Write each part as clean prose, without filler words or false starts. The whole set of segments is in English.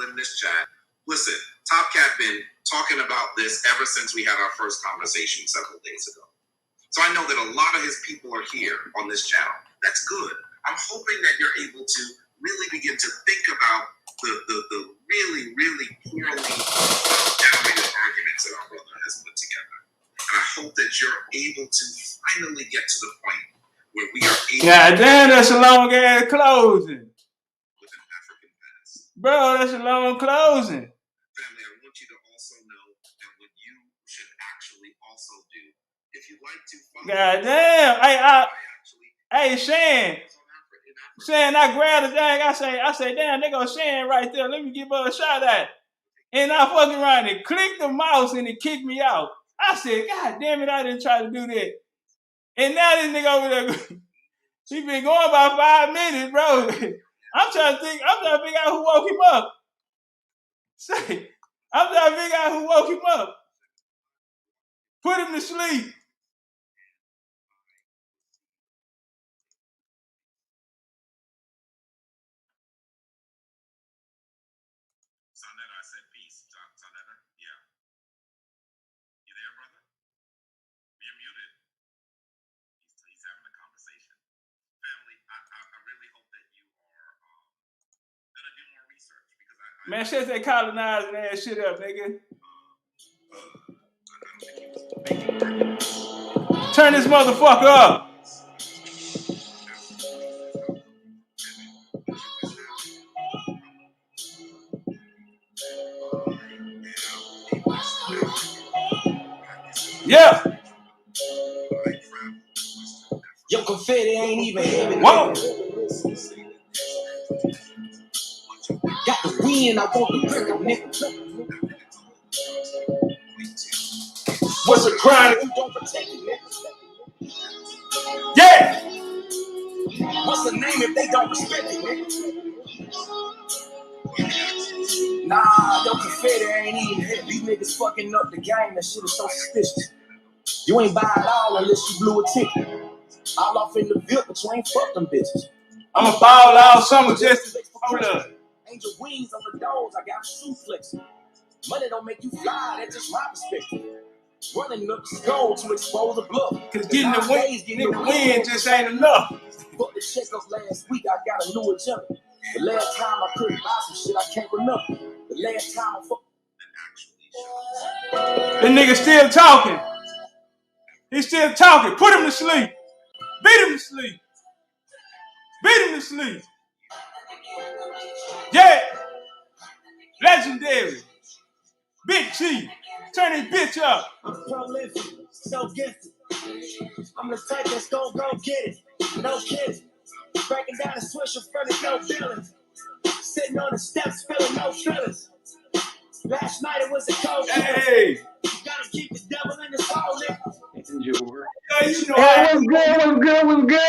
people in this chat. Listen, Topcatz been talking about this ever since we had our first conversation several days ago. So I know that a lot of his people are here on this channel. That's good. I'm hoping that you're able to really begin to think about the really, really poorly generated arguments that our brother has put together. And I hope that you're able to finally get to the point where we are able God damn, that's a long ass closing. with an African past. Bro, that's a long closing. Family, I want you to also know that what you should actually also do, if you like to follow. God damn. Hey, Shan, I grabbed the thing. I say, damn, they go Shan right there. Let me give her a shout out. And I fucking around and clicked the mouse and it kicked me out. I said, God damn it, I didn't try to do that. And now this nigga over there, he been going about 5 minutes, bro. I'm trying to figure out who woke him up. I'm trying to figure out who woke him up. Put him to sleep. Sonetta, I said peace. Sonetta, yeah. You there, brother? You're muted. He's having a conversation. Family, I really hope that you are gonna do more research because Man, shut that colonizing ass shit up, nigga. Turn this motherfucker up. Yeah. Your confetti ain't even heavy. Whoa. Got the wind, I want the brick, nigga. What's a crime? You don't protect it, nigga. Yeah. What's the name if they don't respect it, nigga? Nah, your confetti ain't even heavy. These niggas fucking up the game. That shit is so suspicious. You ain't buy it all unless you blew a ticket. All off in the VIP, but you ain't fuck them bitches. I'm a ball all summer just to hold up. Angel wings on the doors, I got suplex. Money don't make you fly, that's just my perspective. Running up the skull to expose a bluff. Cause getting the wind just ain't enough. But the checkup last week, I got a new agenda. The last time I couldn't buy some shit, I can't remember. The last time I fucked. The nigga still talking. He's still talking. Put him to sleep. Beat him to sleep. Beat him to sleep. Yeah. Legendary. Big Chief. Turn his bitch up. I'm prolific, so gifted. I'm the type that's gon' go get it. No kidding. Breaking down the switch in front of no feelings. Sitting on the steps, feeling no feelings. Last night it was a cold show. Hey. You gotta keep the devil in his hole, nigga. Hey, you know What's good?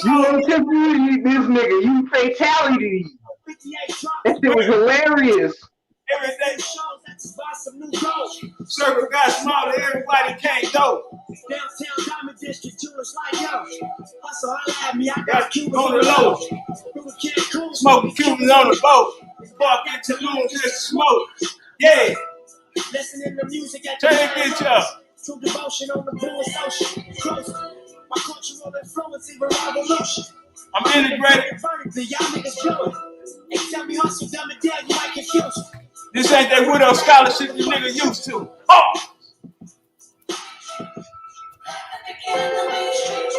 You ain't just you, this nigga. You fatality. That shit was hilarious. Every day shows that to buy some new gold. circle got smaller, everybody can't go. Downtown Diamond District, jewelers like yo. Hustle, holla at me, I got Cubans on the low. Smoking Cubans on the boat. Fuck into Tulum just to smoke. Yeah. Listening to music at Turn that bitch up. True devotion on the bluest ocean. Close. My cultural influence, even revolution. I'm integrated. Vertically, y'all niggas killing. They tell me hustle, dumb and dead, you might confuse. This ain't that widow scholarship you nigga used to. Oh!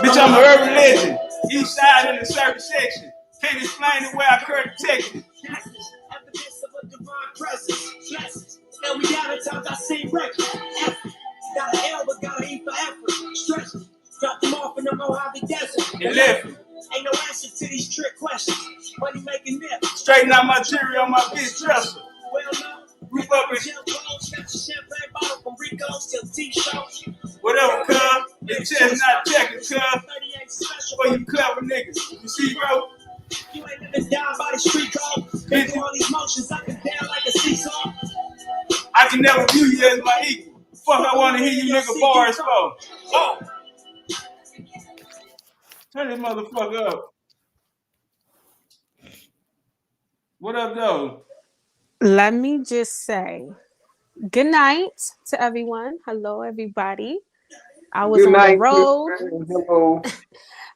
Bitch, I'm an urban legend. East side in the service section. Can't explain the way I current Texas. Evidence of a divine presence. Blessings. And we got it times I see records. Effort. Got an L, but got an E for effort. Stretch. Drop them off in the Mojave Desert. And left. Ain't no answer to these trick questions. Money making nip. Straighten out my cherry on my bitch dresser. Well, no. Rip up and snatch a champagne bottle from Rico's till T-shows. whatever, cuz. It's just not checking, cuz. For you clever niggas. You see, bro? You ain't living down by the street code. Been through all these motions up and down like a seesaw. I can never view you as my equal. Fuck, I want to hear you nigga bars for. Oh! Turn this motherfucker up. What up, though? Let me just say good night to everyone. Hello, everybody. I was Good on the night, road. sister. Hello.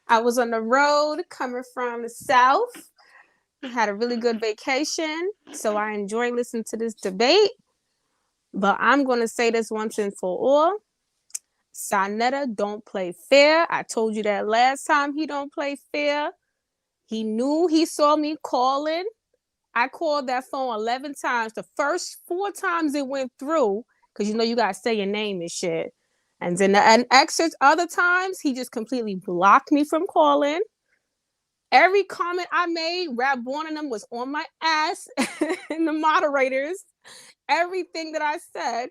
I was on the road coming from the South. I had a really good vacation. So I enjoy listening to this debate. But I'm going to say this once and for all. Sonetta don't play fair. I told you that last time he don't play fair. He knew he saw me calling. I called that phone 11 times. The first 4 times it went through, because you know you gotta say your name and shit. And then the extra other times, he just completely blocked me from calling. Every comment I made, Rap one of them was on my ass and the moderators. Everything that I said.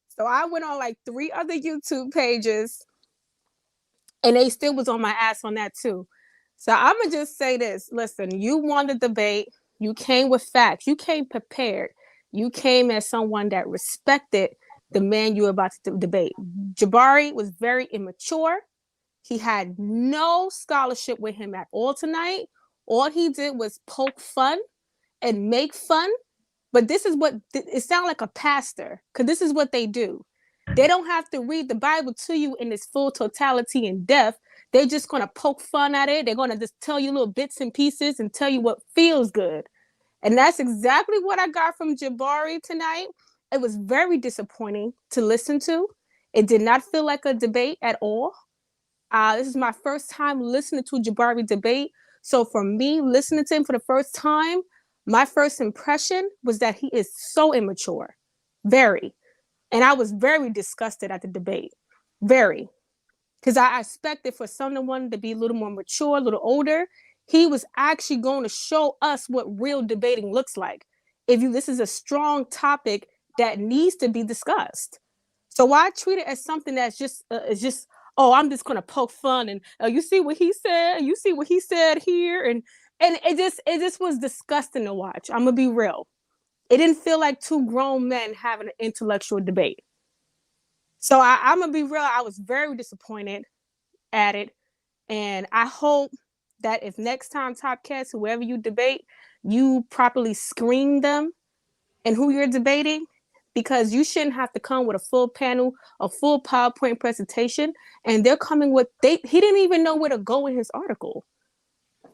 So I went on like 3 other YouTube pages and they still was on my ass on that too. So I'm gonna just say this. Listen, you won the debate. You came with facts. You came prepared. You came as someone that respected the man you were about to debate. Jabari was very immature. He had no scholarship with him at all tonight. All he did was poke fun and make fun. But this is what it sounds like a pastor, because this is what they do. They don't have to read the Bible to you in its full totality and depth. They're just going to poke fun at it. They're going to just tell you little bits and pieces and tell you what feels good. And that's exactly what I got from Jabari tonight. It was very disappointing to listen to. It did not feel like a debate at all. This is my first time listening to Jabari debate. So for me, listening to him for the first time, my first impression was that he is so immature. Very. And I was very disgusted at the debate. Very. Because I expected for someone to be a little more mature, a little older. He was actually going to show us what real debating looks like. This is a strong topic that needs to be discussed. So why treat it as something that's just oh, I'm just gonna poke fun and you see what he said, you see what he said here, and it just was disgusting to watch. I'm gonna be real. It didn't feel like 2 grown men having an intellectual debate. So I'm gonna be real. I was very disappointed at it, and I hope that if next time Topcatz, whoever you debate, you properly screen them and who you're debating, because you shouldn't have to come with a full panel, a full PowerPoint presentation, and they're coming with he didn't even know where to go in his article.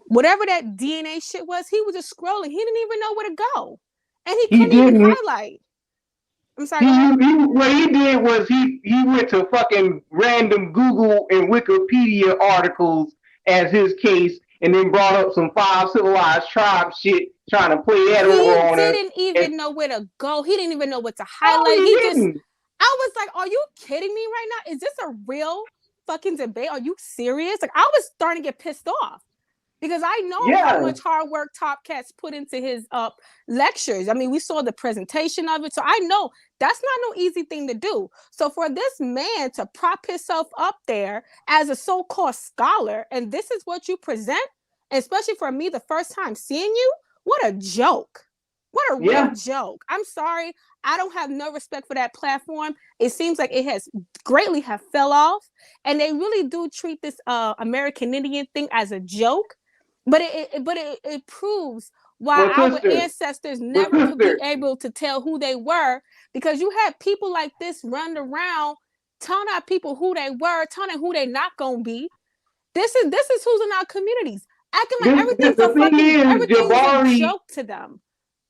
Whatever that DNA shit was, he was just scrolling. He didn't even know where to go, and he couldn't even highlight. I'm sorry. What he did was he went to fucking random Google and Wikipedia articles as his case, and then brought up some 5 civilized tribes shit, trying to play that over on us. He didn't even know where to go. He didn't even know what to highlight. I was like, are you kidding me right now? Is this a real fucking debate? Are you serious? Like, I was starting to get pissed off. Because I know how much hard work Topcatz put into his lectures. I mean, we saw the presentation of it. So I know that's not no easy thing to do. So for this man to prop himself up there as a so-called scholar, and this is what you present, especially for me the first time seeing you, what a joke. What a real joke. I'm sorry. I don't have no respect for that platform. It seems like it has greatly have fell off. And they really do treat this American Indian thing as a joke. But it proves why our ancestors never could be able to tell who they were, because you had people like this running around telling our people who they were, telling them who they not gonna be. This is who's in our communities, acting like everything's a joke to them.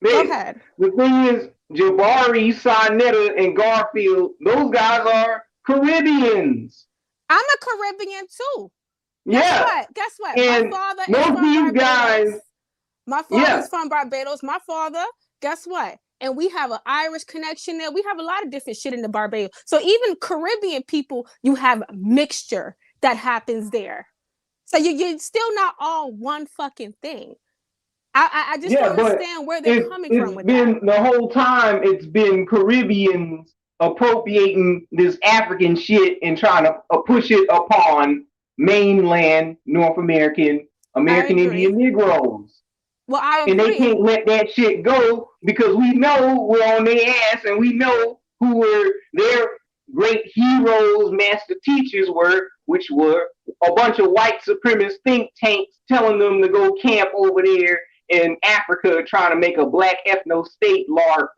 Go ahead. The thing is, Jabari, Sonetta, and Garfield, those guys are Caribbeans. I'm a Caribbean too. Guess what? And my father is from Barbados. My father's from Barbados. My father, guess what? And we have an Irish connection there. We have a lot of different shit in the Barbados. So even Caribbean people, you have a mixture that happens there. So you're still not all one fucking thing. I just don't understand where they're coming from with that. The whole time it's been Caribbeans appropriating this African shit and trying to push it upon mainland North American Indian Negroes. Well, I agree. And they can't let that shit go, because we know we're on their ass, and we know who were their great heroes, master teachers were, which were a bunch of white supremacist think tanks telling them to go camp over there in Africa trying to make a black ethno state LARP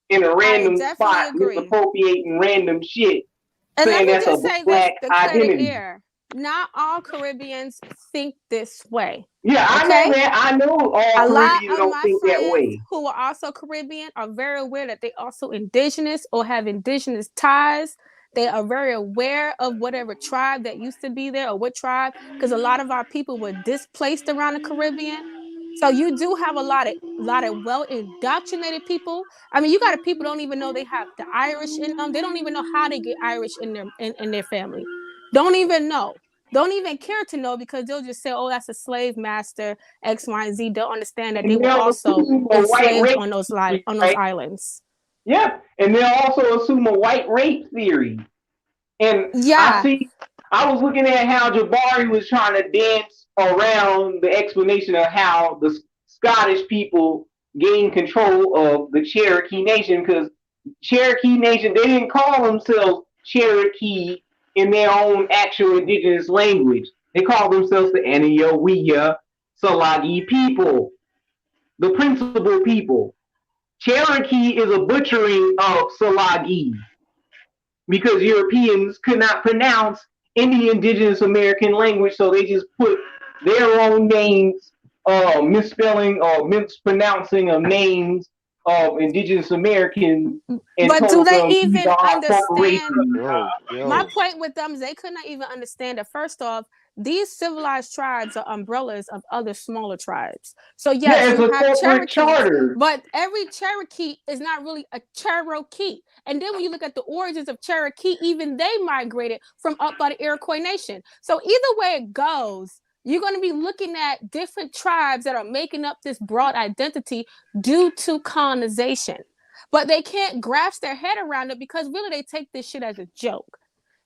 in a random spot, misappropriating random shit, and saying let me that's just a say black this to clear the identity. air. Not all Caribbeans think this way. Yeah, I know that. I know all Caribbeans don't think that way. Who are also Caribbean are very aware that they also indigenous or have indigenous ties. They are very aware of whatever tribe that used to be there or what tribe, because a lot of our people were displaced around the Caribbean. So you do have a lot of well indoctrinated people. I mean, you got people don't even know they have the Irish in them. They don't even know how they get Irish in their family. Don't even know. Don't even care to know, because they'll just say, "Oh, that's a slave master X, Y, and Z." Don't understand that they were also enslaved on those islands. Yeah, and they'll also assume a white rape theory. And yeah, I was looking at how Jabari was trying to dance around the explanation of how the Scottish people gained control of the Cherokee Nation, because Cherokee Nation, they didn't call themselves Cherokee in their own actual indigenous language. They called themselves the Anayawiya Salagi people, the principal people. Cherokee is a butchering of Salagi, because Europeans could not pronounce any indigenous American language, so they just put their own names, misspelling or mispronouncing of names of indigenous Americans. But do they even understand? My point with them is they could not even understand that. First off, these civilized tribes are umbrellas of other smaller tribes. So yes, you have Cherokees, but every Cherokee is not really a Cherokee. And then when you look at the origins of Cherokee, even they migrated from up by the Iroquois Nation. So either way it goes, you're going to be looking at different tribes that are making up this broad identity due to colonization. But they can't grasp their head around it, because really they take this shit as a joke.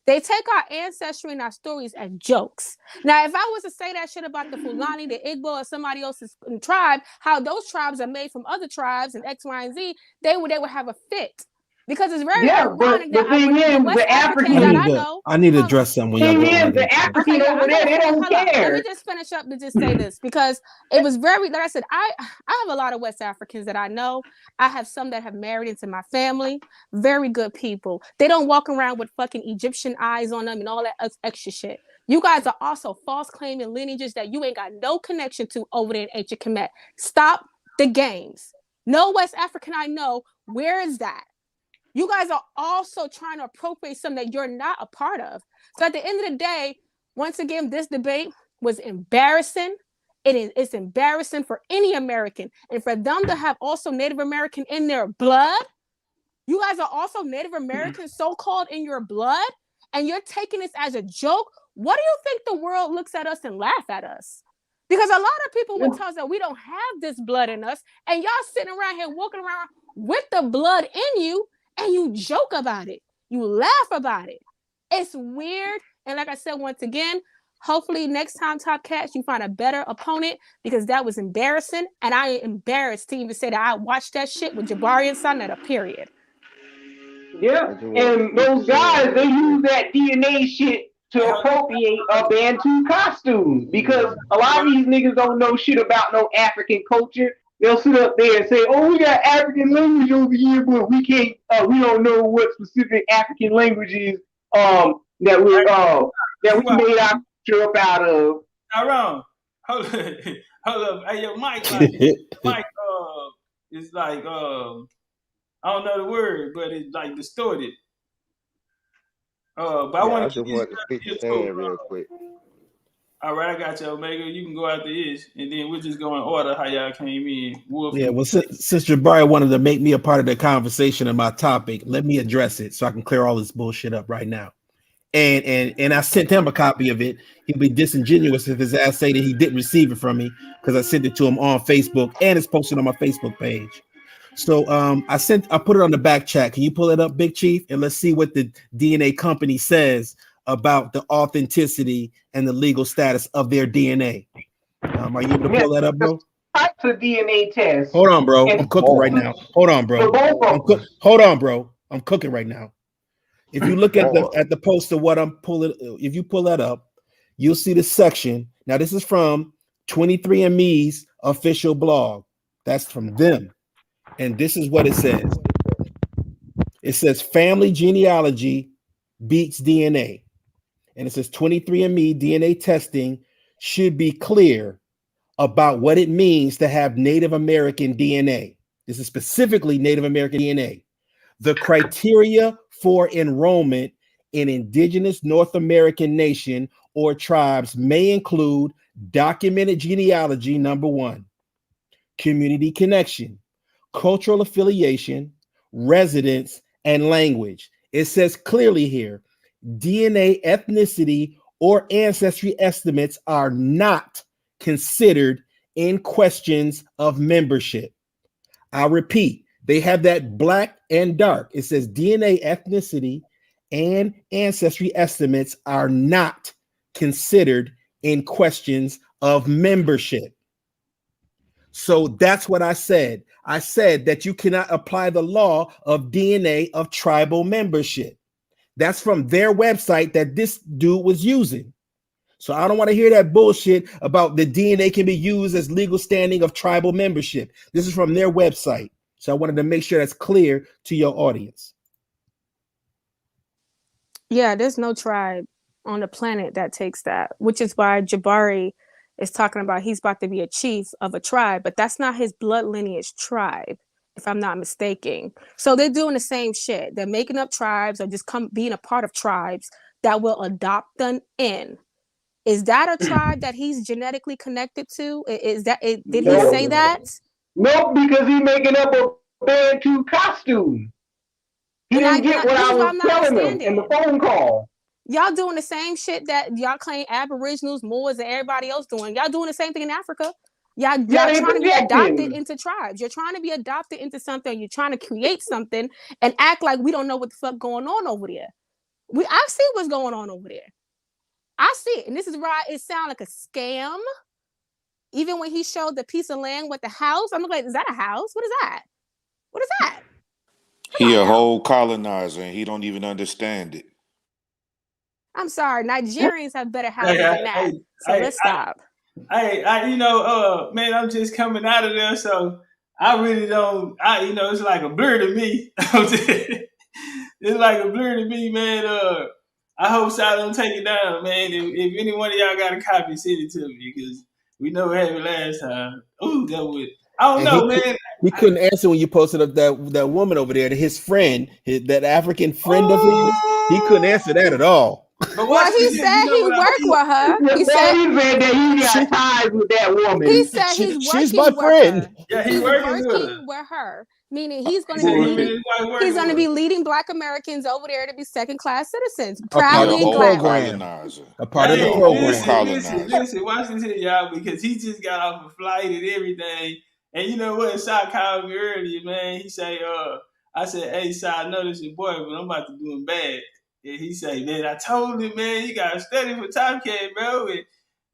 They take our ancestry and our stories as jokes. Now, if I was to say that shit about the Fulani, the Igbo, or somebody else's tribe, how those tribes are made from other tribes and X, Y, and Z, they would have a fit. Because it's very ironic that the West Africans that I know. I need to address something. The African over there, they don't care. Let me just finish up to just say this, because it was very, like I said, I have a lot of West Africans that I know. I have some that have married into my family. Very good people. They don't walk around with fucking Egyptian eyes on them and all that extra shit. You guys are also false claiming lineages that you ain't got no connection to over there in ancient Kemet. Stop the games. No West African I know. Where is that? You guys are also trying to appropriate something that you're not a part of. So at the end of the day, once again, this debate was embarrassing. It's embarrassing for any American. And for them to have also Native American in their blood, you guys are also Native American so-called in your blood, and you're taking this as a joke. What do you think the world looks at us and laugh at us? Because a lot of people would tell us that we don't have this blood in us, and y'all sitting around here walking around with the blood in you, and you joke about it. You laugh about it. It's weird. And like I said, once again, hopefully next time, Topcatz, you find a better opponent, because that was embarrassing. And I am embarrassed to even say that I watched that shit with Jabari and Sonetta, period. Yeah. And those guys, they use that DNA shit to appropriate a Bantu costume, because a lot of these niggas don't know shit about no African culture. They'll sit up there and say, "Oh, we got African language over here, but we can't. We don't know what specific African languages that we made our culture up out of." Not wrong. Hold up. Hey, yo, Mike. Mike. It's like I don't know the word, but it's like distorted. But I want to just want to speak to Stan real quick. All right, I got you, Omega. You can go after Ish, and then we'll just go in order how y'all came in. Wolf. Yeah, well, since Jabari wanted to make me a part of the conversation on my topic, let me address it so I can clear all this bullshit up right now. And I sent him a copy of it. He'd be disingenuous if his ass say that he didn't receive it from me, because I sent it to him on Facebook, and it's posted on my Facebook page. So I put it on the back chat. Can you pull it up, Big Chief? And let's see what the DNA company says about the authenticity and the legal status of their DNA. Are you able to pull that up, bro? Types of DNA tests. Hold on, bro. I'm cooking right now. Hold on, bro. Hold on, bro. I'm cooking right now. If you look at the post of what I'm pulling, if you pull that up, you'll see the section. Now, this is from 23andMe's official blog. That's from them. And this is what it says. It says family genealogy beats DNA. And it says 23andMe DNA testing should be clear about what it means to have Native American DNA. This is specifically Native American DNA. The criteria for enrollment in indigenous North American nation or tribes may include documented genealogy, number one, community connection, cultural affiliation, residence, and language. It says clearly here, DNA, ethnicity, or ancestry estimates are not considered in questions of membership. I'll repeat, they have that black and dark. It says DNA, ethnicity, and ancestry estimates are not considered in questions of membership. So that's what I said. I said that you cannot apply the law of DNA of tribal membership. That's from their website that this dude was using. So I don't want to hear that bullshit about the DNA can be used as legal standing of tribal membership. This is from their website. So I wanted to make sure that's clear to your audience. Yeah, there's no tribe on the planet that takes that, which is why Jabari is talking about he's about to be a chief of a tribe, but that's not his blood lineage tribe, if I'm not mistaken. So they're doing the same shit. They're making up tribes or just being a part of tribes that will adopt them in. Is that a tribe that he's genetically connected to? Is that did he say that? Nope, because he's making up a Bantu costume. He didn't get what I was telling him in the phone call. Y'all doing the same shit that y'all claim Aboriginals, Moors, and everybody else doing. Y'all doing the same thing in Africa. Y'all trying to be adopted into tribes. You're trying to be adopted into something. You're trying to create something and act like we don't know what the fuck going on over there. I see what's going on over there. I see it. And this is why it sounds like a scam. Even when he showed the piece of land with the house, I'm like, is that a house? What is that? What is that? He a whole colonizer and he don't even understand it. I'm sorry, Nigerians have better houses than that. Let's stop. Man, I'm just coming out of there, so I really don't. It's like a blur to me. It's like a blur to me, man. I hope Sal don't take it down, man. If any one of y'all got a copy, send it to me because we know what happened last time. Ooh, that would. I don't know, man. He couldn't answer when you posted up that woman over there, his friend, that African friend of his. He couldn't answer that at all. Well, he said he worked with her. He said that he got ties with that woman. He said she's my friend. Yeah, he's working with her. Meaning he's going to be leading Black Americans over there to be second-class citizens, proudly and gladly. A part of the program. Listen, watch this here, y'all, because he just got off a flight and everything. And you know what? Sal called me earlier, man. He say, I said, hey, Sal, I know this your boy, but I'm about to do him bad. And he say, man, I told him, man, you got to study for Topcatz, bro. And,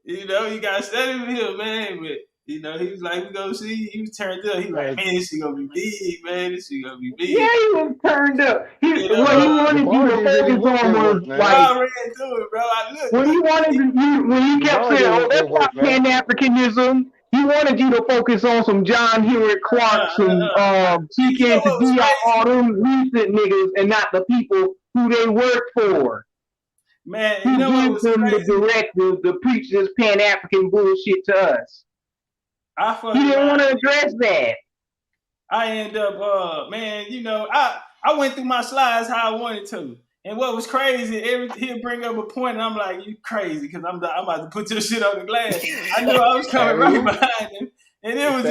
you got to study for him, man. But, he was like, we go see. He was turned up. He was like, man, this shit going to be big, man. This shit going to be big. Yeah, he was turned up. What he wanted you to focus on was, like, I ran through it, bro. When he kept saying, oh, that's not Pan-Africanism. He wanted you to focus on some John Hewitt Clark, some Seeking to be all them recent niggas and not the people who they work for. Man, who gives them the directive to preach this Pan-African bullshit to us. He didn't want to address that. I end up, I went through my slides how I wanted to. And what was crazy, he'll bring up a point, and I'm like, you crazy, because I'm about to put your shit on the glass. I knew I was coming right behind him. And it was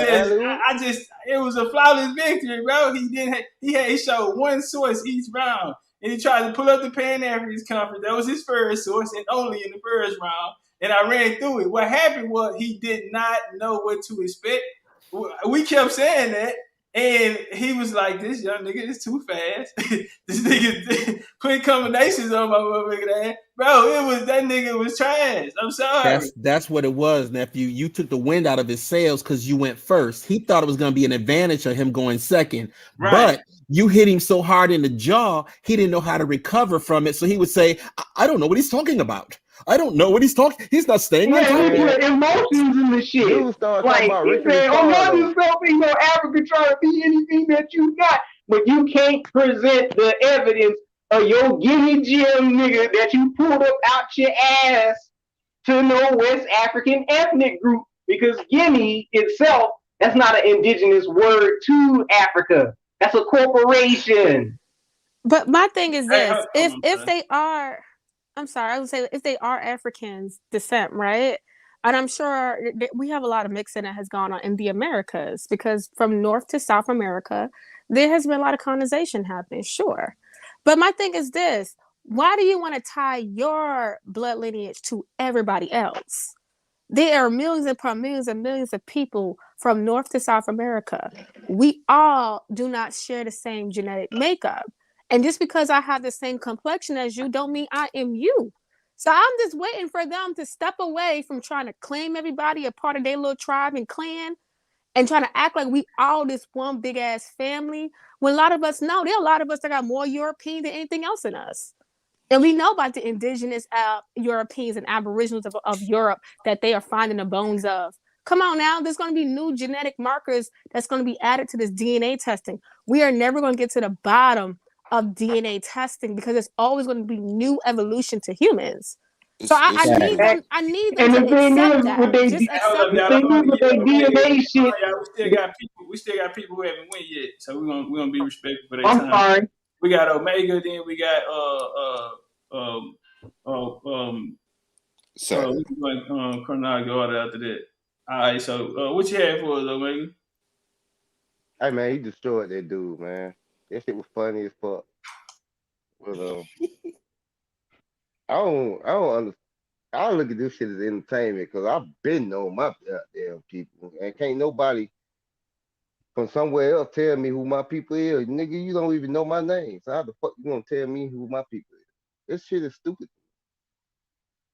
it was a flawless victory, bro. He showed one source each round. And he tried to pull up the Pan-African Conference. That was his first source, and only in the first round. And I ran through it. What happened was he did not know what to expect. We kept saying that. And he was like, this young nigga is too fast. This nigga put combinations on my motherfucking ass. Bro, that nigga was trash. I'm sorry. That's what it was, nephew. You took the wind out of his sails because you went first. He thought it was going to be an advantage of him going second. Right. But you hit him so hard in the jaw, he didn't know how to recover from it. So he would say, I don't know what he's talking about. I don't know what he's talking. He's not staying on Yeah, he topic. put emotions in the shit. Dude started talking Like about he Ricky said, "Oh, y'all Ricardo. just don't think no Africa trying to be anything that you not, but you can't present the evidence of your Guinea Jim nigga that you pulled up out your ass to no West African ethnic group because Guinea itself, that's not an indigenous word to Africa. That's a corporation." But my thing is Hey, this: hold on, if man. they are, I'm sorry, I would say if they are Africans descent, right? And I'm sure we have a lot of mixing that has gone on in the Americas because from North to South America, there has been a lot of colonization happening, sure. But my thing is this: why do you want to tie your blood lineage to everybody else? There are millions upon millions and millions of people from North to South America. We all do not share the same genetic makeup. And just because I have the same complexion as you, don't mean I am you. So I'm just waiting for them to step away from trying to claim everybody a part of their little tribe and clan and trying to act like we all this one big ass family. When a lot of us know, there are a lot of us that got more European than anything else in us. And we know about the indigenous Europeans and Aboriginals of Europe that they are finding the bones of. Come on now, there's going to be new genetic markers that's going to be added to this DNA testing. We are never going to get to the bottom of DNA testing because there's always going to be new evolution to humans. So I It's need even them. I need them And to the thing accept is, with that. they Just Hey, hold accept up, the y'all. it. thing Don't is with forget, their DNA shit. y'all. We still got people who haven't went yet. So we're gonna be respectful for their I'm time. sorry. We got Omega, then we got um sad. we can go chronological order after that. All right, so what you had for us, Omega? Hey man, he destroyed that dude, man. That shit was funny as fuck. But I don't understand. I look at this shit as entertainment because I've been knowing my goddamn people, and can't nobody from somewhere else tell me who my people is. Nigga, you don't even know my name, so how the fuck you gonna tell me who my people is? This shit is stupid.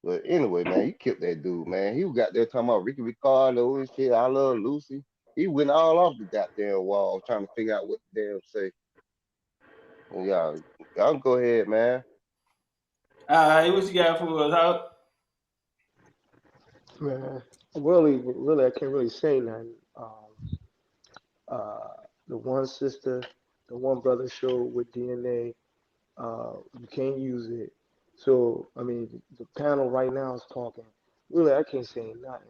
But anyway, man, he killed that dude, man. He got there talking about Ricky Ricardo and shit. I love Lucy. He went all off the goddamn wall trying to figure out what the damn say. Well, y'all can go ahead, man. All right, what you got for us? How? Man, really, I can't really say nothing. Uh, the one sister, the one brother showed with DNA, you can't use it. So, I mean, the panel right now is talking. Really, I can't say nothing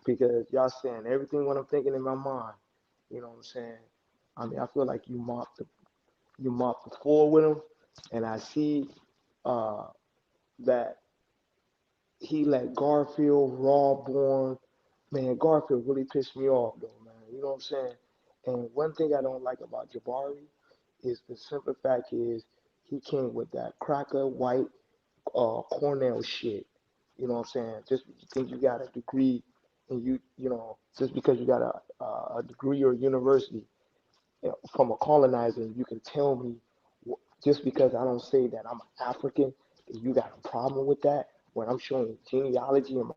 because y'all saying everything what I'm thinking in my mind. You know what I'm saying? I mean, I feel like you mopped the floor with him, and I see uh, that he let Garfield, Rawborn, man, Garfield really pissed me off though, man. You know what I'm saying? And one thing I don't like about Jabari is the simple fact is he came with that cracker white Cornell shit. You know what I'm saying? Just because you think you got a degree and just because you got a degree or university from a colonizer, you can tell me just because I don't say that I'm African, you got a problem with that when I'm showing genealogy and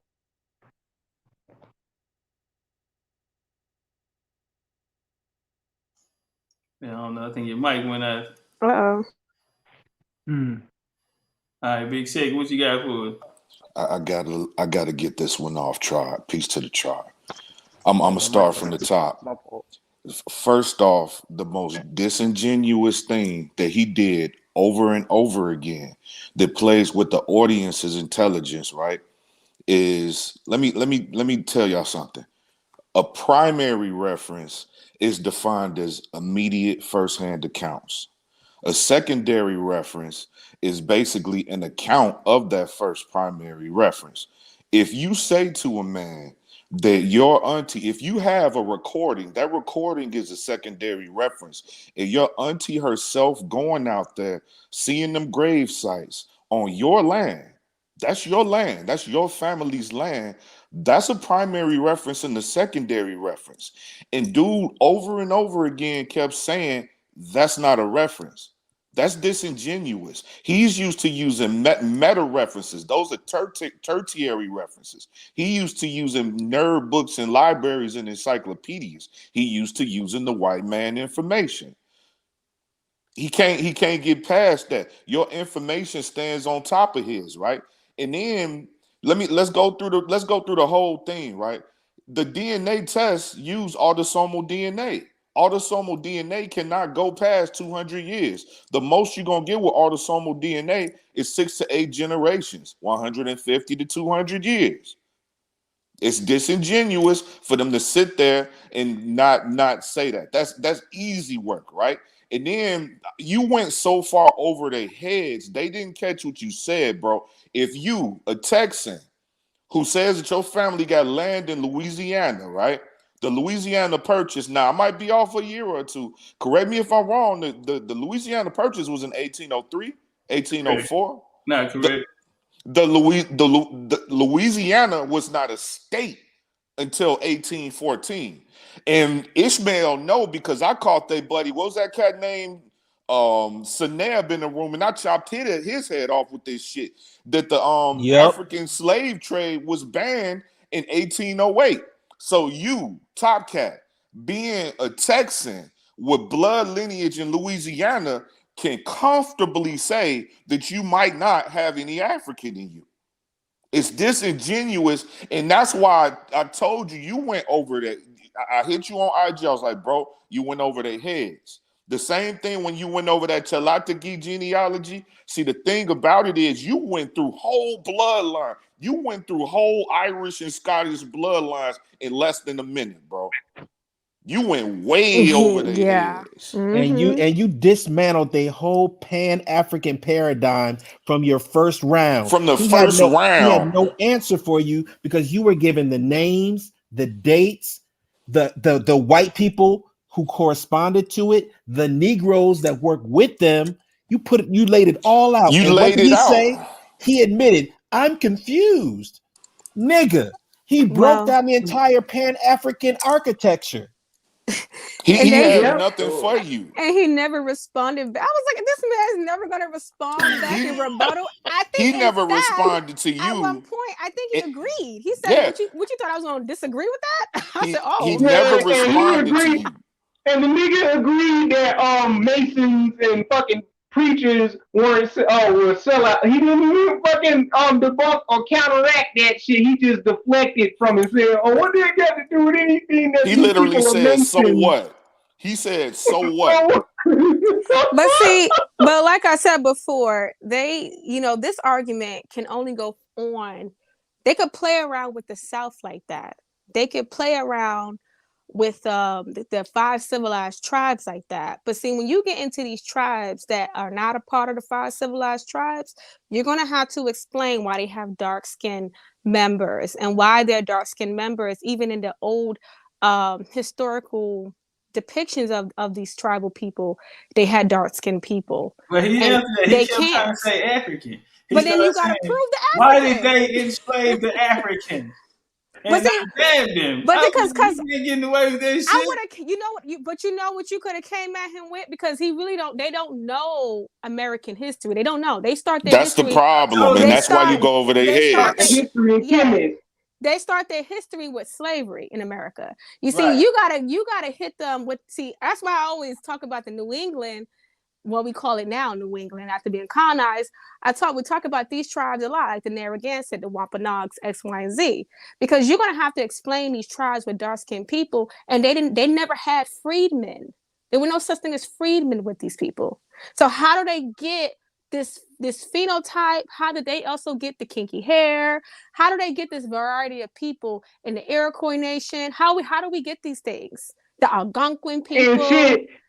I don't know. I think your mic went out. Uh-oh. All right, Big Sick, what you got for us? I gotta get this one off. Tribe. Peace to the tribe. I'm oh, gonna my mic start went from the out. top. My fault. First off, the most disingenuous thing that he did over and over again that plays with the audience's intelligence, right? Is let me tell y'all something. A primary reference is defined as immediate firsthand accounts. A secondary reference is basically an account of that first primary reference. If you say to a man that your auntie, if you have a recording, that recording is a secondary reference. If your auntie herself going out there, seeing them grave sites on your land, that's your family's land, that's a primary reference and the secondary reference. And dude over and over again kept saying, that's not a reference. That's disingenuous. He's used to using meta references. Those are tertiary references. He used to using nerd books and libraries and encyclopedias. He used to using the white man information. He can't get past that. Your information stands on top of his, right? And then let's go through the whole thing, right? The DNA tests use autosomal DNA. Autosomal DNA cannot go past 200 years. The most you're gonna get with autosomal DNA is 6 to 8 generations, 150 to 200 years. It's disingenuous for them to sit there and not say that. That's easy work, right? And then you went so far over their heads, they didn't catch what you said, bro. If you, a Texan, who says that your family got land in Louisiana, right? The Louisiana Purchase. Now, I might be off a year or two. Correct me if I'm wrong. The Louisiana Purchase was in 1803, 1804. Not correct. The Louisiana was not a state until 1814. And Ishmael know because I caught their buddy. What was that cat named? Seneb in the room, and I chopped his head off with this shit. That the African slave trade was banned in 1808. So you, Topcatz, being a Texan with blood lineage in Louisiana, can comfortably say that you might not have any African in you. It's disingenuous, and that's why I told you went over that. I hit you on IG. I was like, bro, you went over their heads. The same thing when you went over that Telatagi genealogy. See, the thing about it is you went through whole bloodline. You went through whole Irish and Scottish bloodlines in less than a minute, bro. You went way over their heads. And you dismantled the whole Pan-African paradigm from your first round. From the first round. He had no answer for you because you were given the names, the dates, the white people who corresponded to it, the Negroes that work with them. You laid it all out. You and laid what did it he out. say? He admitted, I'm confused. Nigga, he broke down the entire Pan-African architecture. He had nothing for you. And he never responded back. I was like, this man is never going to respond back in rebuttal. I think he never responded to you. At one point, I think he agreed. He said, what you thought I was going to disagree with that? I said, oh. He never responded to you. And the nigga agreed that Masons and fucking preachers were sellout. He didn't even fucking debunk or counteract that shit. He just deflected from it, saying, "Oh, what did it got to do with anything?" That he literally said, "So what?" He said, "So what?" but like I said before, this argument can only go on. They could play around with the South like that. They could play around with the 5 civilized tribes like that. But see, when you get into these tribes that are not a part of the 5 civilized tribes, you're going to have to explain why they have dark-skinned members and why they're dark-skinned members, even in the old historical depictions of these tribal people, they had dark-skinned people. But he answered that. He kept trying to say African. But then you got to prove the African. Why did they enslave the Africans? But because getting away with this shit. I would have, you know what you could have came at him with, because they don't know American history. They don't know. They start their history. That's the problem, and that's why you go over their heads. They start their history with slavery in America. You see, you gotta hit them with. See, that's why I always talk about the New England. What we call it now, New England, after being colonized. We talk about these tribes a lot, like the Narragansett, the Wampanoags, X, Y, and Z, because you're gonna have to explain these tribes with dark-skinned people, and they never had freedmen. There were no such thing as freedmen with these people. So how do they get this phenotype? How did they also get the kinky hair? How do they get this variety of people in the Iroquois Nation? How do we get these things? The Algonquin people.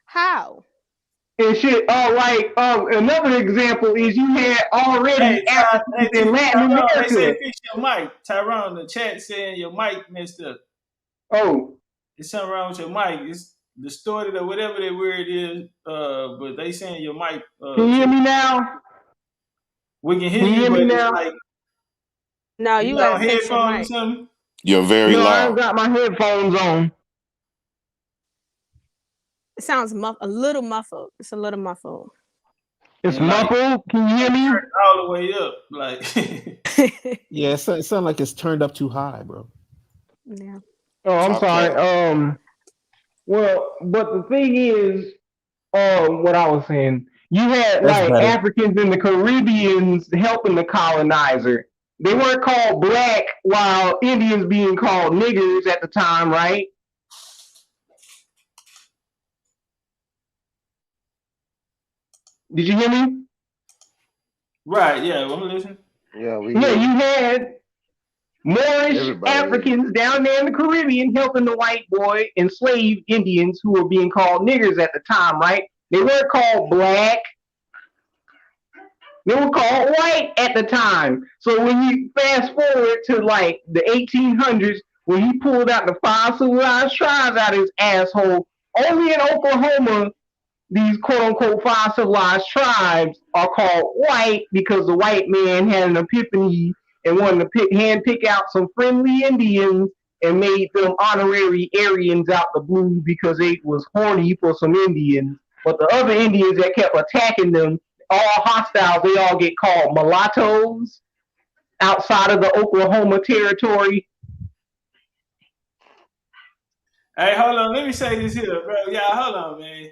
How? And shit, another example is you had already Africans in Latin America. They said fix your mic. Tyrone, the chat saying your mic messed up. Oh. It's something wrong with your mic. It's distorted or whatever that word is. But they saying your mic. Can you hear me now? We can hear you now. Like, no, you got headphones or something? You're very loud. I got my headphones on. It sounds a little muffled. It's a little muffled. It's muffled? Can you hear me? All the way up. Like yeah, it sounds like it's turned up too high, bro. Yeah. Oh, I'm sorry. Well, but the thing is, what I was saying, you had Africans and the Caribbeans helping the colonizer. They weren't called black while Indians being called niggers at the time, right? Did you hear me? Right, yeah, I'm listening. Yeah, we Yeah, hear you you. had Moorish Everybody hear you. Africans down there in the Caribbean helping the white boy enslaved Indians who were being called niggers at the time, right? They weren't called black. They were called white at the time. So when you fast forward to like the 1800s, when he pulled out the five civilized tribes out of his asshole, only in Oklahoma, these quote unquote five civilized tribes are called white because the white man had an epiphany and wanted to pick out some friendly Indians and made them honorary Aryans out the blue because they was horny for some Indians. But the other Indians that kept attacking them, all hostiles, they all get called mulattoes outside of the Oklahoma territory. Hey, hold on. Let me say this here, bro. Yeah, hold on, man.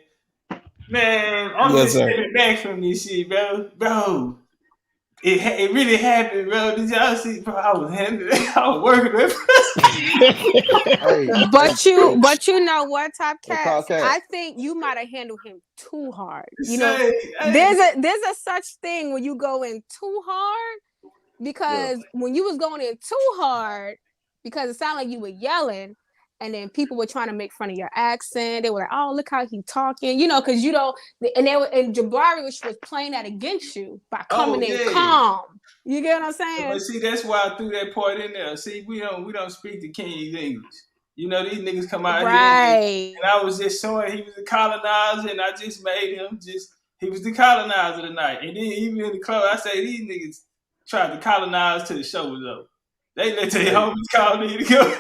Man, I'm Yes, just sir. stepping back from this shit, bro. Bro, it really happened, bro. Did y'all see, bro? I was handling it. I was working with. Hey, But you know what, Topcatz? Topcatz. I think you might have handled him too hard. You know, Say, there's hey, a such thing when you go in too hard, Yeah. because when you was going in too hard, because it sounded like you were yelling, and then people were trying to make fun of your accent. They were like, "Oh, look how he talking," you know, because you don't. And Jabari was playing that against you by coming oh in yeah. calm. You get what I'm But saying? see, that's why I threw that part in there. See, we don't speak the King's English. You know, these niggas come out here Right. and I was just showing he was a colonizer, and I just made him he was the colonizer tonight. And then even in the club, I say these niggas tried to colonize till the show was over. They let their Hey, homies call me to go.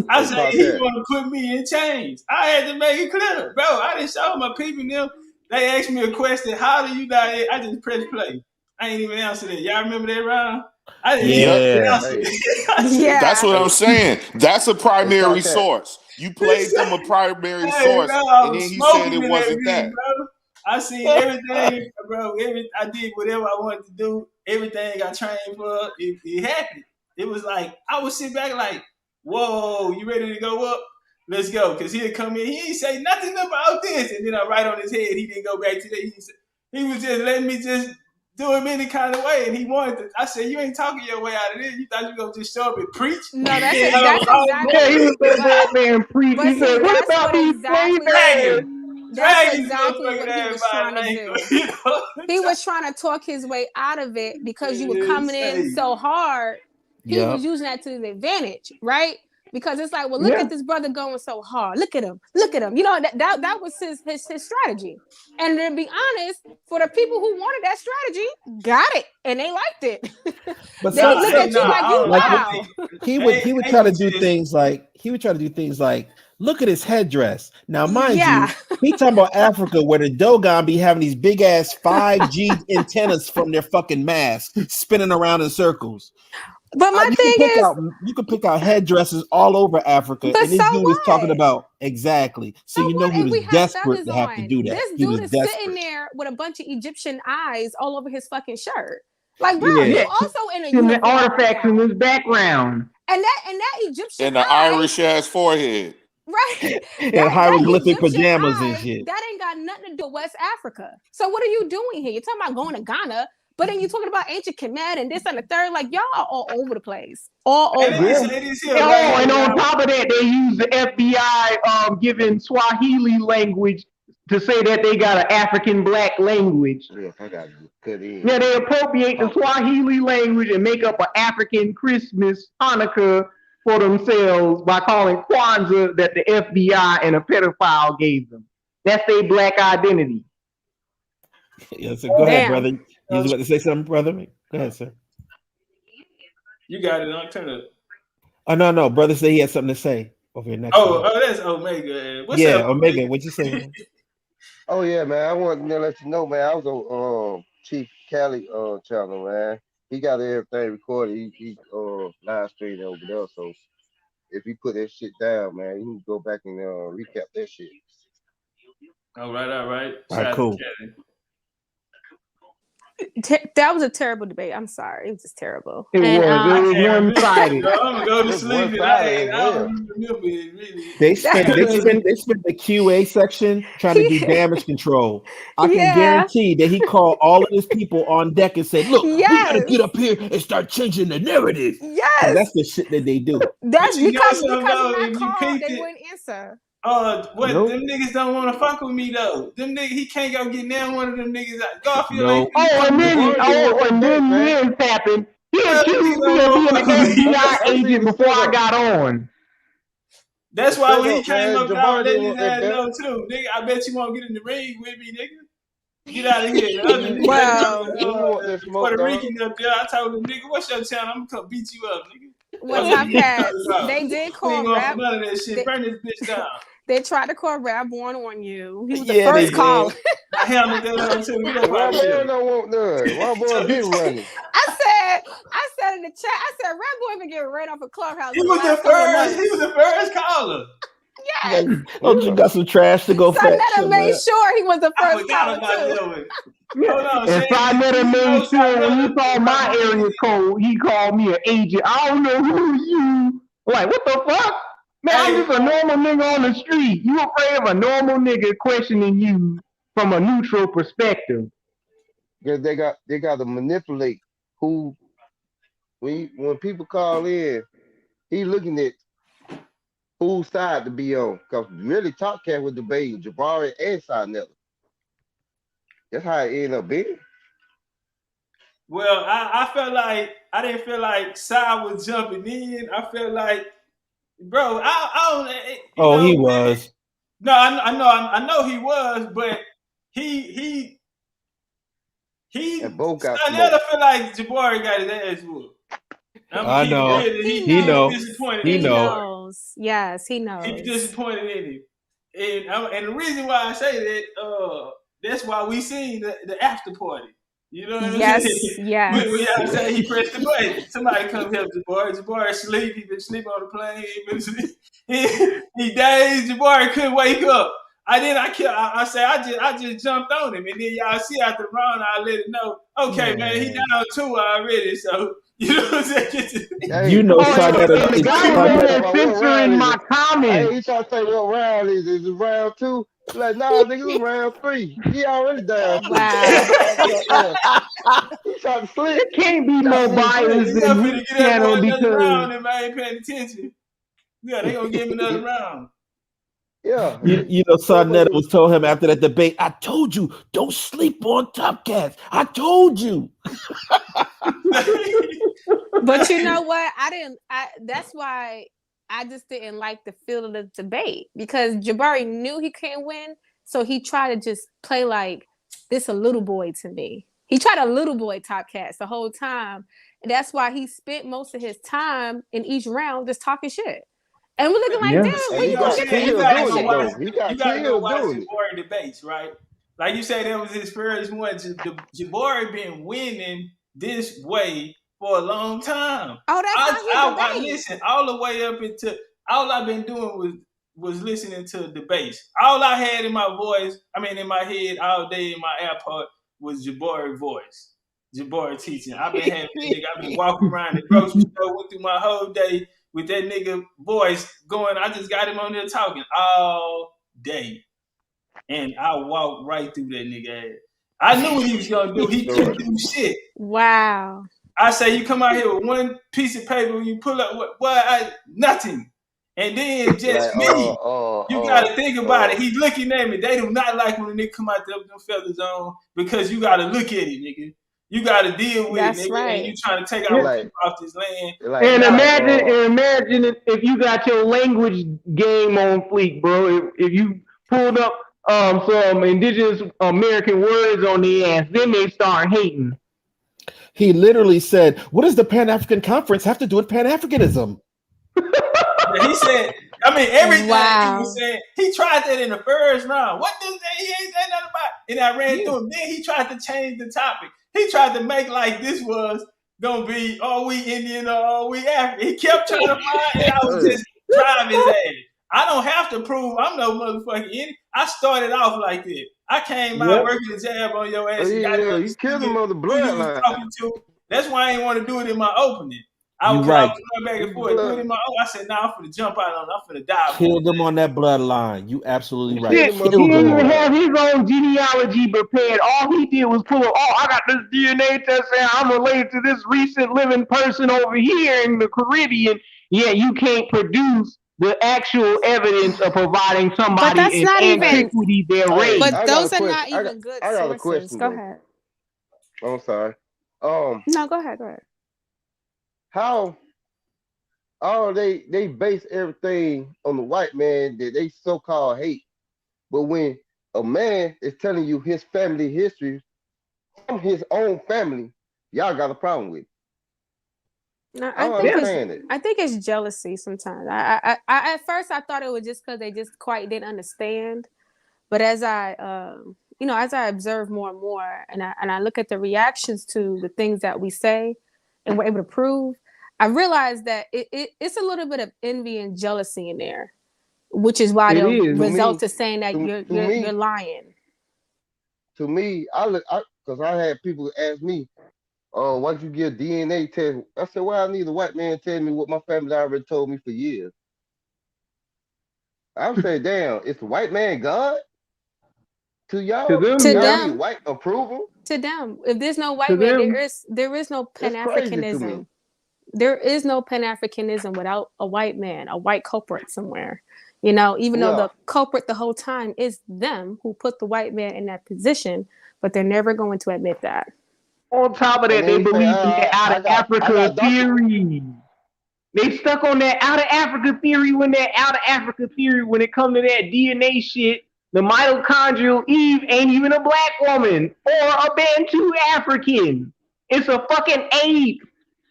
I hey, say he Topcatz. want to put me in chains. I had to make it clear, bro. I didn't show my people them. They asked me a question. How do you die? I just press play. I ain't even answer that. Y'all remember that round? I didn't Yep. even Yeah. answer Hey, it. That's Yeah. what I'm hey, saying. That's a hey, primary Topcatz. source. You played them a primary Hey, source, bro, I and was then he said smoking it in that wasn't bitch, that. bro. I seen everything, bro. I did whatever I wanted to do. Everything I trained for, it happened. It was like I would sit back like, "Whoa, you ready to go up? Let's go." Because he'd come in, he ain't say nothing about this, and then I write on his head. He didn't go back to that. He was just letting me just do him any kind of way, and he wanted to. I said, "You ain't talking your way out of this. You thought you gonna just show up and preach?" No, And then that's Yeah, he exactly. was letting that But man preach. He see, said, "What that's about what these slave exactly. masters?" That's drag his exactly motherfucking what he ass was by trying to the ankle. do. You know what I'm He was trying to talk his way out of it because you were coming in saying? so hard. He was Yep. using that to his advantage, right? Because it's like, well, look Yeah. at this brother going so hard. Look at him. Look at him. You know, that was his strategy. And to be honest, for the people who wanted that strategy, got it. And they liked it. But They Nah, look hey, at nah, you like you like I don't wow. think he would ain't try to you do just things like look at his headdress. Now, mind Yeah. you, he talking about Africa where the Dogon be having these big ass 5G antennas from their fucking mask spinning around in circles. But my thing is, You could pick out headdresses all over Africa, but and this so dude is talking what? about exactly. So So you know what he if was we have desperate feathers to have to on? do that. This He dude was is sitting desperate. there with a bunch of Egyptian eyes all over his fucking shirt. Like, bro, Yeah. you Yeah. also in a And the uniform right artifacts in now. his background. And that Egyptian And the eye, Irish ass forehead. right? And That hieroglyphic Egyptian pajamas and eye, shit. that ain't got nothing to do with West Africa. So what are you doing here? You're talking about going to Ghana, but then you're talking about ancient Kemet and this and the third. Like, y'all are all over the place. All hey, let me over. Yeah. say this here right Oh, here, and on y'all. top of that, they use the FBI giving Swahili language to say that they got an African black language. Yes, I got to cut in Yeah, here. they appropriate the Talk about Swahili language and make up an African Christmas Hanukkah for themselves by calling Kwanzaa that the FBI and a pedophile gave them. That's their black identity. Yeah, so go ahead, Damn. brother. You was about to say something, brother? Go ahead, sir. You got it on turn up. Oh no, brother said he had something to say over here next to him. That's Omega. What's up, Yeah, Omega? Omega, what'd you say, man? Oh yeah, man. I wanted to let you know, man. I was on Chief Cali channel, man. He got everything recorded. He live streaming over there. So if he put that shit down, man, you can go back and recap that shit. All right. All right, Shout out to cool. Kelly. That was a terrible debate. I'm sorry. It was just terrible. It And, was one-sided. I'm gonna go to It's sleep and one-sided as I well. don't even remember it really. They spent the QA section trying to do damage control. I can Yeah. guarantee that he called all of his people on deck and said, "Look, we gotta Yes. get up here and start changing the narrative." 'Cause Yes. that's the shit that they do. That's But you know because something, when though, I if you called, peeped they it- wouldn't answer. Nope. Them niggas don't want to fuck with me though. Them niggas, he can't go get down one of them niggas. Garfield Nope. ain't. And then man. this happened. He Well, accused niggas me don't of being wanna an fuck with me. FBI That's agent even before I set up. got on. That's why when he Set up, came man. up, dog, Jabari let didn't his want that ass belt. know too. Nigga, I bet you won't get in the ring with me, nigga. Get out of here. The other nigga, Well, You want that smoke, Puerto dog? Rican up there, I told him, nigga, what's your channel? I'm gonna come beat you up, nigga. Well, Fuck you Topcatz, talking about? they did We ain't call going for Rap. none of that shit. They- Burn this bitch down. They tried to call Rap One on you. He was the Yeah, they first call. did. I handled that on too. Get up Why out of here. boy don't want none? Why boy been running? I said in the chat, I said Rap Boy been getting ran off a clubhouse. He in was the last couple of first. months. He was the first caller. Yes. Oh, you got some trash to go fetch. Sonetta made sure he was the I first forgot caller about too. that one. Hold on, And Shane. Sonetta made sure when he saw my area. area code, he called me an agent. I don't know who you. Like, what the fuck? Man, I'm just a normal nigga on the street. You afraid of a normal nigga questioning you from a neutral perspective? Because they got to manipulate who when people call in, he looking at whose side to be on. Because really Topcatz was debating Jabari and Sonetta. That's how it ended up being. Well, I felt like I didn't feel like Sai was jumping in. I felt like, bro, I don't. Oh, he was. No, I know he was, but he. And both got I smoked. feel like Jabari got his ass whooped. I know. He knows. Disappointed He in knows. knows. Yes, he knows. He was disappointed in him, and the reason why I say that, that's why we seen the after party. You know what I'm saying? Yes. When y'all say he pressed the button, somebody come help Jabari. Jabari sleep. He been sleeping on the plane. He been sleep. He dazed. Jabari couldn't wake up. I just jumped on him, and then y'all see after the round, I let it know. Okay, man, he down 2 already. So you know what I'm saying? Hey, You know, Sonetta. The guy over there censoring my comments. Hey, he trying to say what round is it? Is it round 2? Like, nah, nigga, it's round 3. He already down 2. Wow. He trying to sleep. It can't be more biased Y'all than finna his get that channel boy another round because if I ain't paying attention. Yeah, they gonna give him another round. Yeah. You know, Sonetta was told him after that debate, I told you, don't sleep on Topcatz. I told you. But you know what? That's why I just didn't like the feel of the debate, because Jabari knew he couldn't win. So he tried to just play like this a little boy to me. He tried a little boy Topcatz the whole time. And that's why he spent most of his time in each round just talking shit. And we're looking like, Yeah. damn, when He you got gonna get killed that doing it, shit? though. He got You gotta go killed watch doing it. Jabari debates, right? Like you say, that was his first one. Jabari been winning this way for a long time. Oh, that's how I he debate. listen all the way up into all I've been doing was listening to debates. All I had in my head all day in my AirPod was Jabari voice. Jabari teaching. I've been walking around the grocery store, went through my whole day with that nigga voice going. I just got him on there talking all day. And I walked right through that nigga ass. I knew what he was gonna do. He couldn't do shit. Wow. I say you come out here with one piece of paper, you pull up nothing. And then just Like, me. You gotta think about it. He's looking at me. They do not like when a nigga come out there with them feathers on, because you gotta look at it, nigga. You gotta deal with That's it, nigga. right. And you trying to take our people off this land. And imagine if you got your language game on fleek, bro. If you pulled up some indigenous American words on the ass, then they start hating. He literally said, what does the Pan-African Conference have to do with Pan-Africanism? He said, everything Wow. he was saying, he tried that in the first round. What does that? He ain't said nothing about it. And I ran through him. Then he tried to change the topic. He tried to make like this was gonna be, are we Indian or are we African? He kept trying to find it. I was just driving his ass. I don't have to prove I'm no motherfucking Indian. I started off like that. I came out Yep. working the jab on your ass and got Yeah, to you killed understand him on the who you was bloodline. talking to. That's why I didn't want to do it in my opening. I You was right. going back and forth. Do it in my opening. I said, nah, I'm finna jump out on it. I'm finna die. Killed him on that bloodline. You absolutely right. Shit, Killed him on the he didn't even bloodline. have his own genealogy prepared. All he did was pull up, I got this DNA test saying I'm related to this recent living person over here in the Caribbean. Yeah, you can't produce the actual evidence of providing But somebody that's in not even. antiquity their Hey, race. But I got a those are question. not even good I got a sources. question Go though. ahead. I'm sorry. No, go ahead. Go ahead. How they base everything on the white man that they so-called hate, but when a man is telling you his family history from his own family, y'all got a problem with it. No, I don't understand it. I think it's jealousy sometimes. I at first I thought it was just because they just quite didn't understand, but as I observe more and more, and I look at the reactions to the things that we say, and we're able to prove, I realize that it's a little bit of envy and jealousy in there, which is why It they'll is. result to saying that To you're me, lying. because I had people ask me, "Oh, why'd you get a DNA test?" I said, "Well, I need a white man tell me what my family already told me for years." I said, "Damn, it's the white man God to To y'all? them, To Y'all yeah. need them, white approval? to them, if there's no white To man, them. there is no It's crazy to me." Pan-Africanism. There is no Pan-Africanism without a white man, a white culprit somewhere. Even though Yeah, the culprit the whole time is them who put the white man in that position, but they're never going to admit that. On top of and that, they then he say, believe in that out of I Africa got doctor." theory. They stuck on that out of Africa theory when it comes to that DNA shit, the mitochondrial Eve ain't even a black woman or a Bantu African. It's a fucking ape.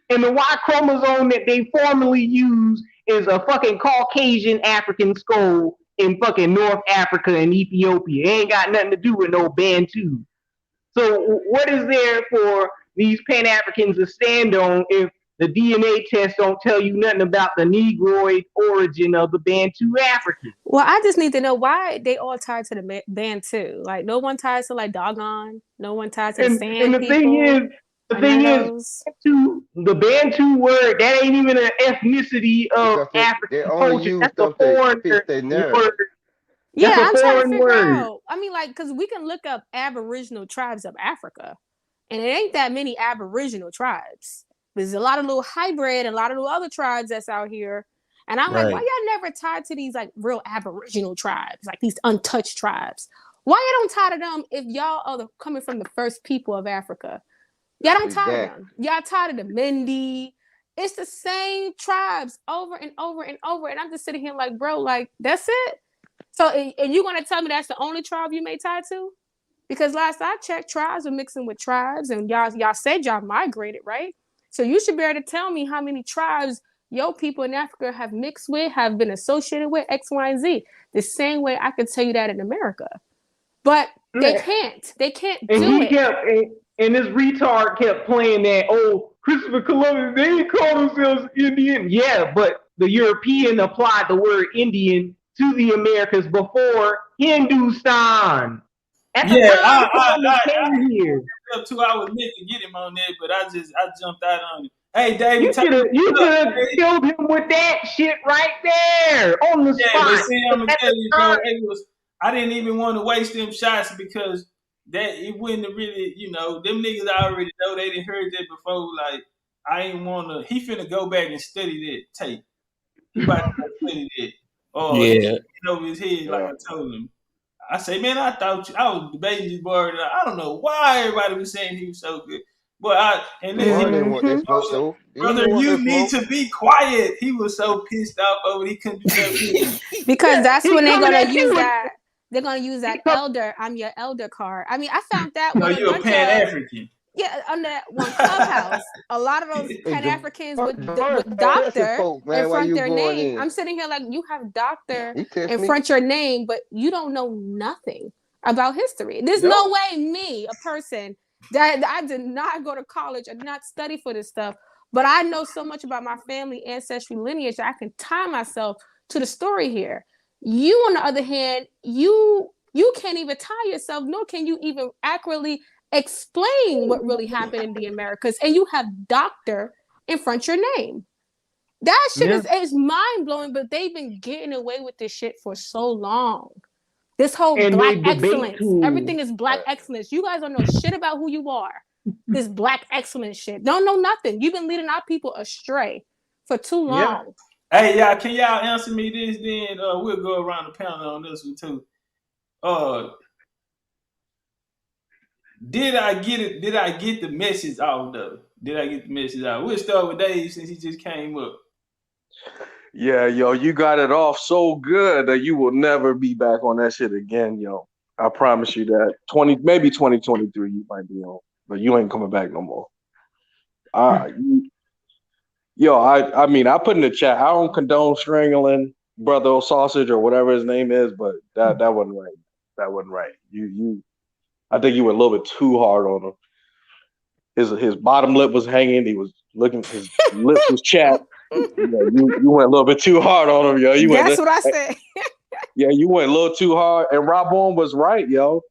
And the Y chromosome that they formerly use is a fucking Caucasian African skull in fucking North Africa and Ethiopia. It ain't got nothing to do with no Bantu. So what is there for these Pan Africans to stand on if the DNA test don't tell you nothing about the Negroid origin of the Bantu African? Well, I just need to know why they all tied to the Bantu. Like no one ties to like Dogon, no one ties to the And Sand People, the or none thing of is, those. the Bantu word that ain't even an ethnicity of Because they African only culture. use That's a stuff that foreign fits their word. narrative. That's Yeah, a I'm trying to foreign figure word. out. I mean, like, because we can look up Aboriginal tribes of Africa, and it ain't that many Aboriginal tribes. There's a lot of little hybrid and a lot of little other tribes that's out here. And I'm like, why Right. y'all never tied to these like real Aboriginal tribes, like these untouched tribes? Why y'all don't tie to them if y'all are coming from the first people of Africa? Y'all don't tie to Exactly. them. Y'all tie to the Mindi. It's the same tribes over and over and over. And I'm just sitting here like, bro, like, that's it? So, and you're going to tell me that's the only tribe you may tie to? Because last I checked, tribes are mixing with tribes, and y'all said y'all migrated, right? So you should be able to tell me how many tribes your people in Africa have mixed with, have been associated with X, Y, and Z. The same way I can tell you that in America, but they can't. They can't And do he it. kept, and this retard kept playing that, Christopher Columbus, they didn't call themselves Indian. Yeah, but the European applied the word Indian to the Americas before Hindustan. At the Yeah, time Columbus came here. up 2 hours meant to get him on that, but I jumped out on it. Hey, David, You should have killed him with that shit right there on the yeah, but spot. see, I'm gonna At tell the you, bro, time, I didn't even want to waste them shots because that it wouldn't have really, them niggas I already know they didn't heard that before. Like I ain't wanna. He finna go back and study that tape. He about to go study that. Oh, he Yeah. over his head like Yeah. I told him. I say, man, I was debating this boy. I don't know why everybody was saying he was so good. But Ron didn't want that Mm-hmm. smoke though. He brother, didn't want you that need smoke. to be quiet. He was so pissed off over he couldn't do nothing with me. Because that's he when they're coming gonna at use you with, that. They're gonna use he that come, elder. I'm your elder card. I mean, I found that No, with a you a bunch Pan of African. on that one Clubhouse. A lot of those Hey, Pan Africans Jabari with tested doctor folks, in man, while front of you was their going name. in. I'm sitting here like you have doctor He test in me. front of your name, but you don't know nothing about history. There's no nope. way me, a person that I did not go to college, I did not study for this stuff, but I know so much about my family ancestry lineage that I can tie myself to the story here. You, on the other hand, you You can't even tie yourself, nor can you even accurately explain what really happened in the Americas. And you have doctor in front of your name. That shit is mind blowing, but they've been getting away with this shit for so long. This whole And black they debate excellence. too. Everything is black excellence. You guys don't know shit about who you are. This black excellence shit. Don't know nothing. You've been leading our people astray for too long. Hey, y'all, can y'all answer me this then? We'll go around the panel on this one too. Did I get it? Did I get the message out though? Did I get the message out? We'll start with Dave since he just came up. Yeah, yo, you got it off so good that you will never be back on that shit again, yo. I promise you that. 2023 you might be on, but you ain't coming back no more. Yo, I mean, I put in the chat, I don't condone strangling Brother Sausage or whatever his name is, but that wasn't right. That wasn't right. I think you went a little bit too hard on him. His bottom lip was hanging. He was looking. His lips was chapped. You went a little bit too hard on him, yo. That's what I said. Yeah, you went a little too hard. And Robon was right, yo.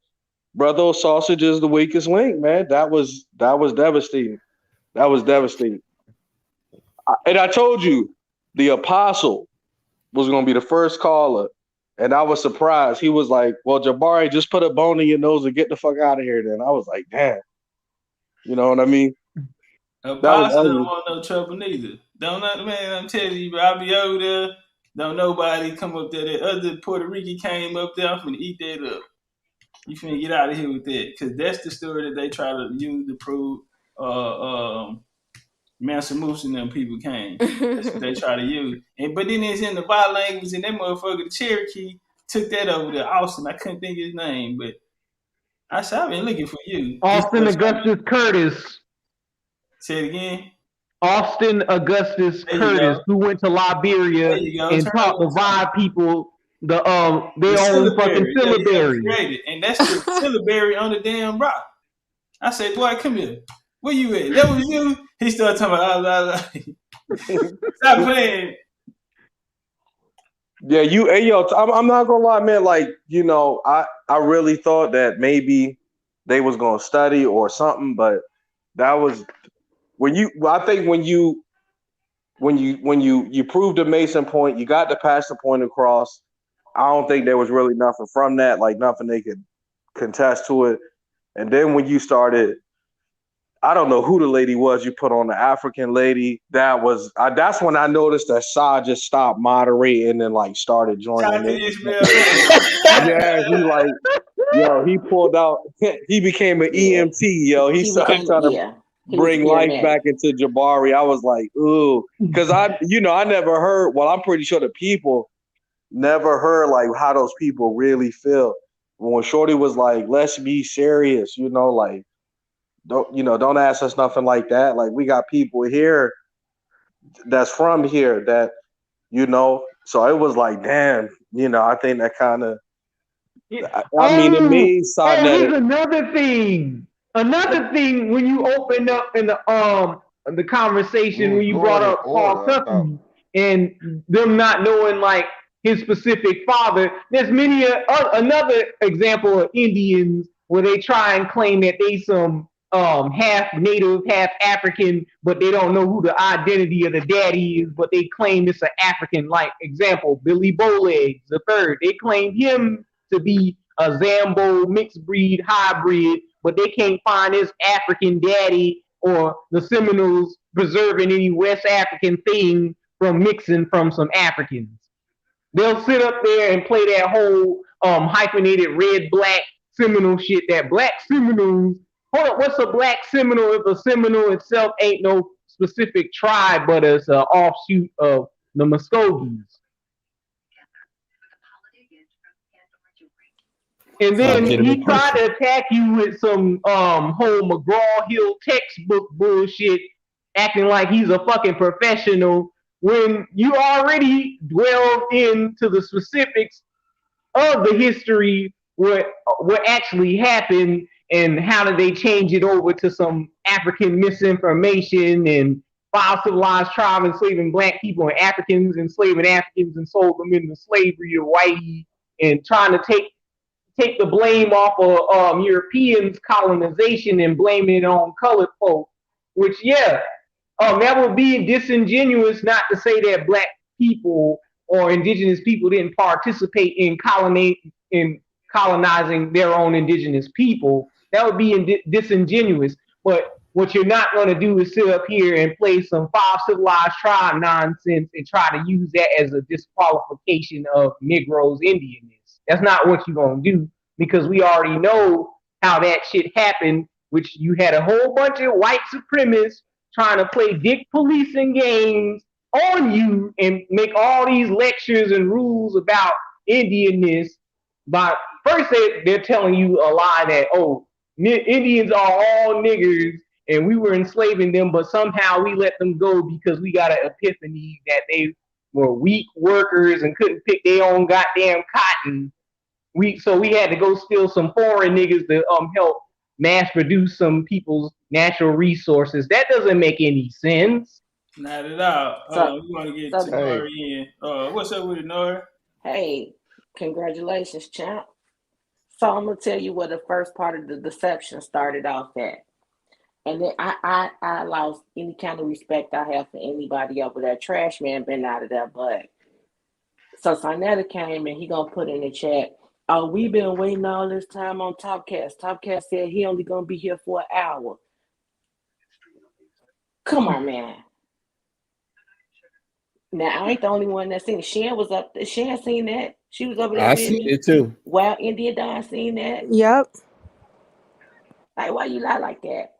Brother Sausage is the weakest link, man. That was devastating. That was devastating. And I told you, the apostle was going to be the first caller. And I was surprised. He was like, well, Jabari, just put a bone in your nose and get the fuck out of here then. I was like, damn. You know what I mean? Apostle don't want no trouble neither. Don't know, man, I'm telling you, I'll be over there. Don't nobody come up there. That other Puerto Rican came up there. I'm finna eat that up. You finna get out of here with that. Because that's the story that they try to use to prove Mansa Musa and them people came. That's what they try to use. But then it's in the Bible language, and that motherfucker, the Cherokee, took that over to Austin. I couldn't think of his name, but I said, I've been looking for you. Austin Augustus Curtis. Say it again. Austin Augustus Curtis, who went to Liberia and taught the Vibe people their own fucking syllabary. And that's the syllabary on the damn rock. I said, boy, come here. Where you at? That was you? He started talking about, stop playing. Yeah, I'm not gonna lie, man. Like, I really thought that maybe they was gonna study or something, but that was when you proved the Mason point, you got to pass the point across. I don't think there was really nothing from that, like nothing they could contest to it. And then when you started, I don't know who the lady was you put on, the African lady. That's when I noticed that Sa just stopped moderating and like started joining in. Yeah, he pulled out. He became an EMT, yo. He started trying to bring life back into Jabari. I was like, ooh, because I never heard. Well, I'm pretty sure the people never heard like how those people really feel when Shorty was like, "Let's be serious," like. Don't ask us nothing like that. Like, we got people here that's from here that, so it was like, damn, I think that kind of, it made something. Here's another thing when you opened up in the conversation when you brought up Paul Tucker and them not knowing like his specific father. There's many another example of Indians where they try and claim that they some half Native, half African, but they don't know who the identity of the daddy is, but they claim it's an African. Like, example, Billy Bowlegs the third. They claim him to be a Zambo mixed breed hybrid, but they can't find his African daddy or the Seminoles preserving any West African thing from mixing from some Africans. They'll sit up there and play that whole hyphenated red-black Seminole shit, that black Seminoles. Hold up, what's a black Seminole if a Seminole itself ain't no specific tribe, but it's an offshoot of the Muskogees? And then he tried to attack you with some whole McGraw-Hill textbook bullshit, acting like he's a fucking professional, when you already dwelled into the specifics of the history, what actually happened, and how did they change it over to some African misinformation and civilized tribe enslaving black people and Africans enslaving Africans and sold them into slavery to whitey and trying to take take the blame off of Europeans' colonization and blame it on colored folk. Which, yeah, that would be disingenuous not to say that black people or indigenous people didn't participate in colonizing their own indigenous people. That would be disingenuous. But what you're not going to do is sit up here and play some five civilized tribe nonsense and try to use that as a disqualification of Negroes' Indianness. That's not what you're going to do, because we already know how that shit happened, which you had a whole bunch of white supremacists trying to play dick policing games on you and make all these lectures and rules about Indianness. But first they're telling you a lie that, oh, Indians are all niggers and we were enslaving them, but somehow we let them go because we got an epiphany that they were weak workers and couldn't pick their own goddamn cotton. So we had to go steal some foreign niggas to help mass produce some people's natural resources. That doesn't make any sense. Not at all. So, We want to get so to Nori in. What's up with it, Nori? hey, congratulations, champ. So I'm gonna tell you where the first part of the deception started off at. And then I lost any kind of respect I have for anybody over there. Trash man been out of there, but so Sinetta came and he gonna put in the chat, oh, we've been waiting all this time on Topcatz. Topcatz said he only gonna be here for an hour. Come on, man. Now I ain't the only one that seen it. Shan was up there. Shan seen that. She was over there. I seen it too. Wow, India Dawn seen that. Yep. Like, why you lie like that?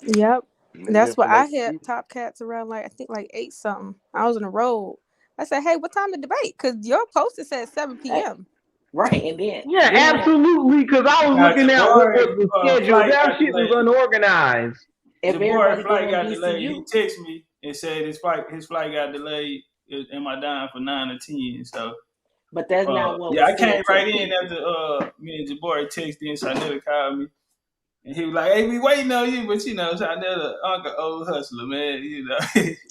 Yep. That's what I hit Topcatz around I think 8 something. I was on the road. I said, hey, what time the debate? Because your poster said 7 p.m. Right, and then yeah, absolutely. Because I was looking at what was the schedule. That shit was unorganized. Jabari flight got delayed. He texted me and said his flight got delayed. Am I dying for 9 or 10? So, but that's not what. Yeah, I came right in after me and Jabari texted in. So I never called me. And he was like, hey, we waiting on you, but so I never Uncle Old Hustler, man,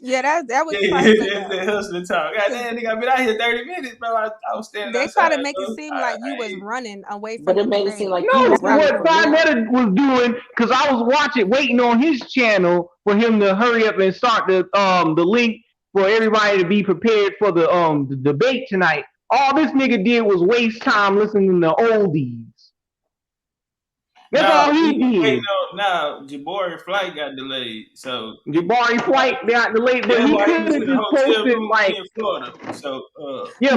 Yeah, that was that hustler talk. God damn, nigga, I've been out here 30 minutes, bro. I was standing They outside. try to make it seem like you was running away from But it made it seem like no, what Sinetta was doing, because I was waiting on his channel for him to hurry up and start the link for everybody to be prepared for the debate tonight. All this nigga did was waste time listening to oldies. That's all he did. Now, Jabari flight got delayed. So Jabari flight got delayed, but he could have just posted in Florida. So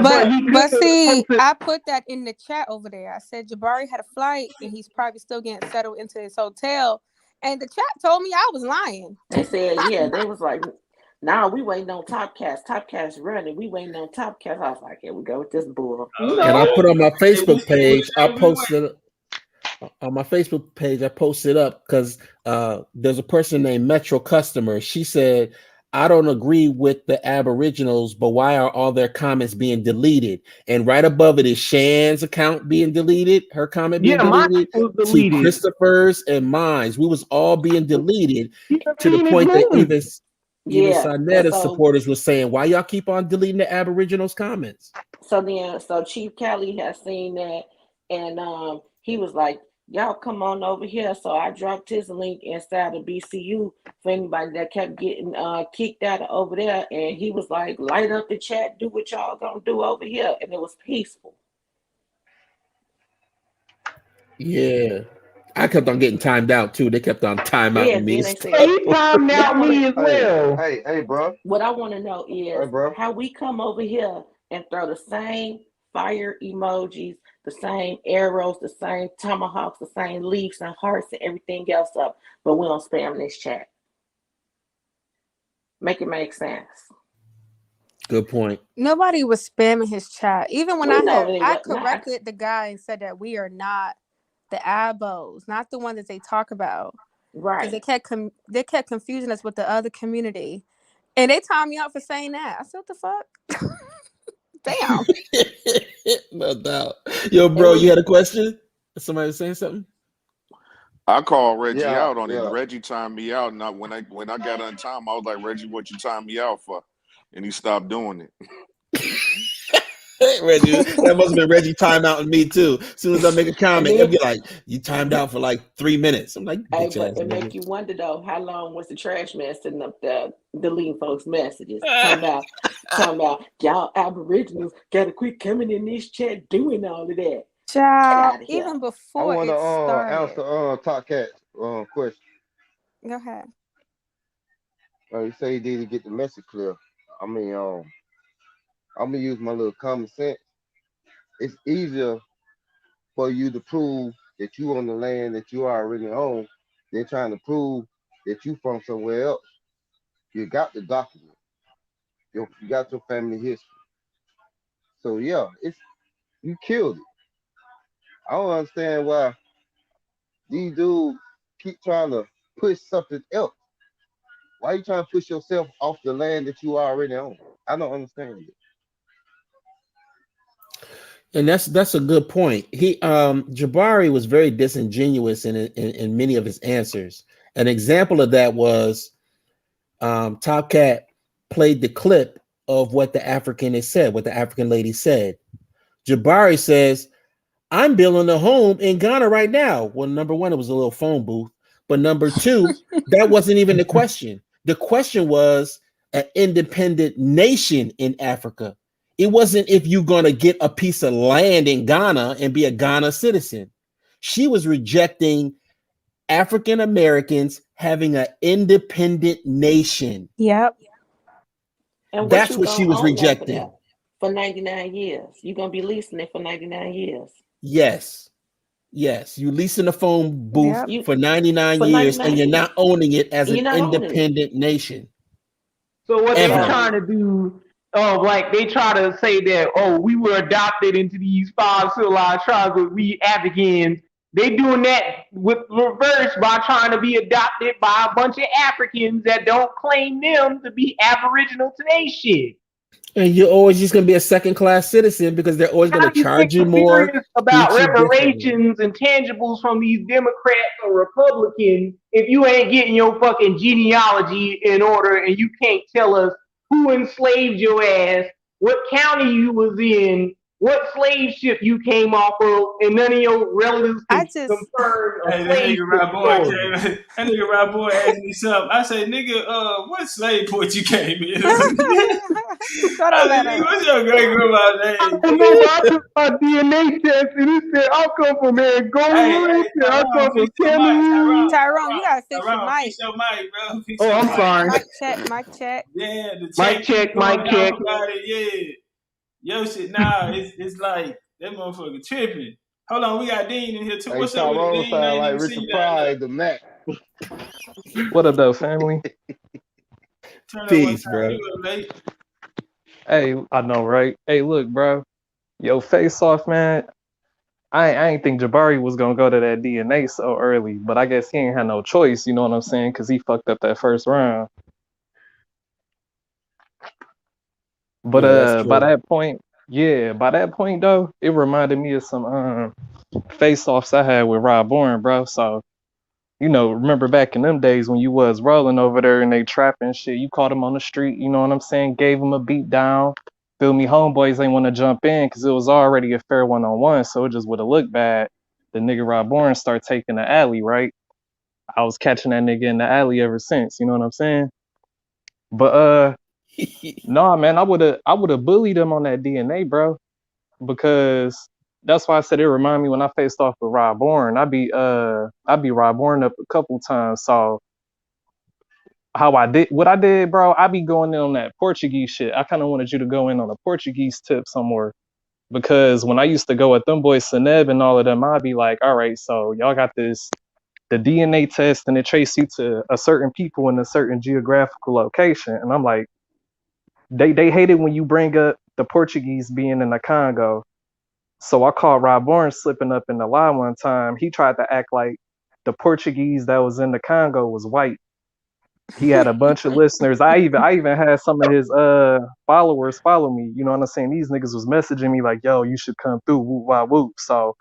but see, I put that in the chat over there. I said Jabari had a flight and he's probably still getting settled into his hotel. And the chat told me I was lying. They said, yeah, they was like, nah, we waiting on Topcatz. Topcatz running. We waiting on Topcatz. I was like, here we go with this bull. And I put on my Facebook page, I posted on my Facebook page, I posted up because there's a person named Metro Customer. She said, I don't agree with the Aboriginals, but why are all their comments being deleted? And right above it is Shan's account being deleted, her comment being deleted, to Christopher's and mine's. We was all being deleted to the point that even Sinetta's supporters were saying, why y'all keep on deleting the Aboriginals' comments? So Chief Kelly has seen that, and he was like, y'all come on over here. So I dropped his link inside of BCU for anybody that kept getting kicked out of over there. And he was like, light up the chat, do what y'all gonna do over here. And it was peaceful. Yeah. I kept on getting timed out too. They kept on timeouting me. He timed out me as well. Hey, bro. What I want to know is how we come over here and throw the same fire emojis, the same arrows, the same tomahawks, the same leaves and hearts and everything else up, but we don't spam this chat. Make it make sense. Good point. Nobody was spamming his chat. Even when I corrected the guy and said that we are not the abos, not the one that they talk about. Right. Because they kept confusing us with the other community. And they timed me out for saying that. I said, what the fuck? Damn. No doubt. Yo, bro, you had a question? Somebody was saying something? I called Reggie out on it. Reggie timed me out. And when I got on time, I was like, Reggie, what you timed me out for? And he stopped doing it. Reggie, that must have been Reggie timeout and me too. As soon as I make a And comment, he'll then, be like, "You timed out for like 3 minutes." I'm like, hey, "Bitch but ass it nigga." make you wonder though, how long was the trash man sitting up there deleting folks' messages? Talking about y'all Aboriginals gotta quit coming in this chat doing all of that. Get Child, out of here. even I before want to it started. answer Topcatz question. Go ahead. You say he did to get the message clear. I mean, I'm gonna use my little common sense. It's easier for you to prove that you on the land that you already own than trying to prove that you from somewhere else. You got the document. You got your family history. So yeah, it's you killed it. I don't understand why these dudes keep trying to push something else. Why you trying to push yourself off the land that you already own? I don't understand it. And that's a good point. He Jabari was very disingenuous in many of his answers. An example of that was Top Cat played the clip of what the African has said, what the African lady said. Jabari says, "I'm building a home in Ghana right now." Well, number one, it was a little phone booth, but number two, that wasn't even the question. The question was an independent nation in Africa. It wasn't if you're going to get a piece of land in Ghana and be a Ghana citizen. She was rejecting African Americans having an independent nation. Yep. And what That's you what she gonna was own off of that rejecting. for 99 years? You gonna be leasing it for 99 years. Yes. Yes. You leasing a phone booth Yep. You for 99 for years and 99 you're years. not owning it as And an you're not owning it. independent nation. So what they Ever. trying So to do, like they try to say that, we were adopted into these five civilized tribes, but we Africans. They doing that with reverse by trying to be adopted by a bunch of Africans that don't claim them to be aboriginal to their shit. And you're always just going to be a second class citizen because they're always going How to do you think charge you we're more, serious about treat you differently. reparations and tangibles from these Democrats or Republicans if you ain't getting your fucking genealogy in order and you can't tell us who enslaved your ass, what county you was in, what slave ship you came off of, and none of your relatives I can just confirm a Hey, that slave nigga ship Rob Boy story. came. That nigga Rob Boy asked me something. I say, nigga, what slave port you came in? throw I that said, nigga, up. what's your great grandma's I name, don't know, nigga? but I took my DNA test and it said I come from Angola, it said I Tyrone, come from fix your mic. Cameroon. Tyrone, you gotta fix your Tyrone, mic. fix your mic, bro. Fix Oh, your I'm mic. sorry. Mic check, mic check. Yeah, the check Mic keep check, going mic check. off about it. Yeah. Yo shit, nah, it's like that motherfucker tripping. Hold on, we got Dean in here too. Hey, What's up with it, Tyrone Dean? I sound ain't like even see Richard you down there. Pryor, the Mac. What up, though, family? Turn up one Peace, time. bro. You up late? Hey, I know, right? Hey, look, bro. Yo, face off, man. I ain't think Jabari was gonna go to that DNA so early, but I guess he ain't had no choice. You know what I'm saying? Because he fucked up that first round. But Yeah, that's by true. that point, yeah, by that point though, it reminded me of some face offs I had with Rob Bourne, bro. So remember back in them days when you was rolling over there and they trapping shit, you caught him on the street, you know what I'm saying? Gave him a beat down. Feel me, homeboys ain't want to jump in because it was already a fair one-on-one, so it just would have looked bad. The nigga Rob Bourne start taking the alley, right? I was catching that nigga in the alley ever since, you know what I'm saying? But nah, man, I would have bullied him on that DNA, bro, because that's why I said it reminded me when I faced off with Rob Bourne. I be Rob Bourne up a couple times, so how I did what I did, bro. I be going in on that Portuguese shit. I kind of wanted you to go in on a Portuguese tip somewhere because when I used to go at them boys, Seneb and all of them, I'd be like, all right, so y'all got the DNA test and it traces you to a certain people in a certain geographical location, and I'm like, they hate it when you bring up the Portuguese being in the Congo. So I called Rob Bourne slipping up in the lie one time. He tried to act like the Portuguese that was in the Congo was white. He had a bunch of listeners. I even had some of his followers follow me. You know what I'm saying? These niggas was messaging me like, yo, you should come through, whoop wah whoop. So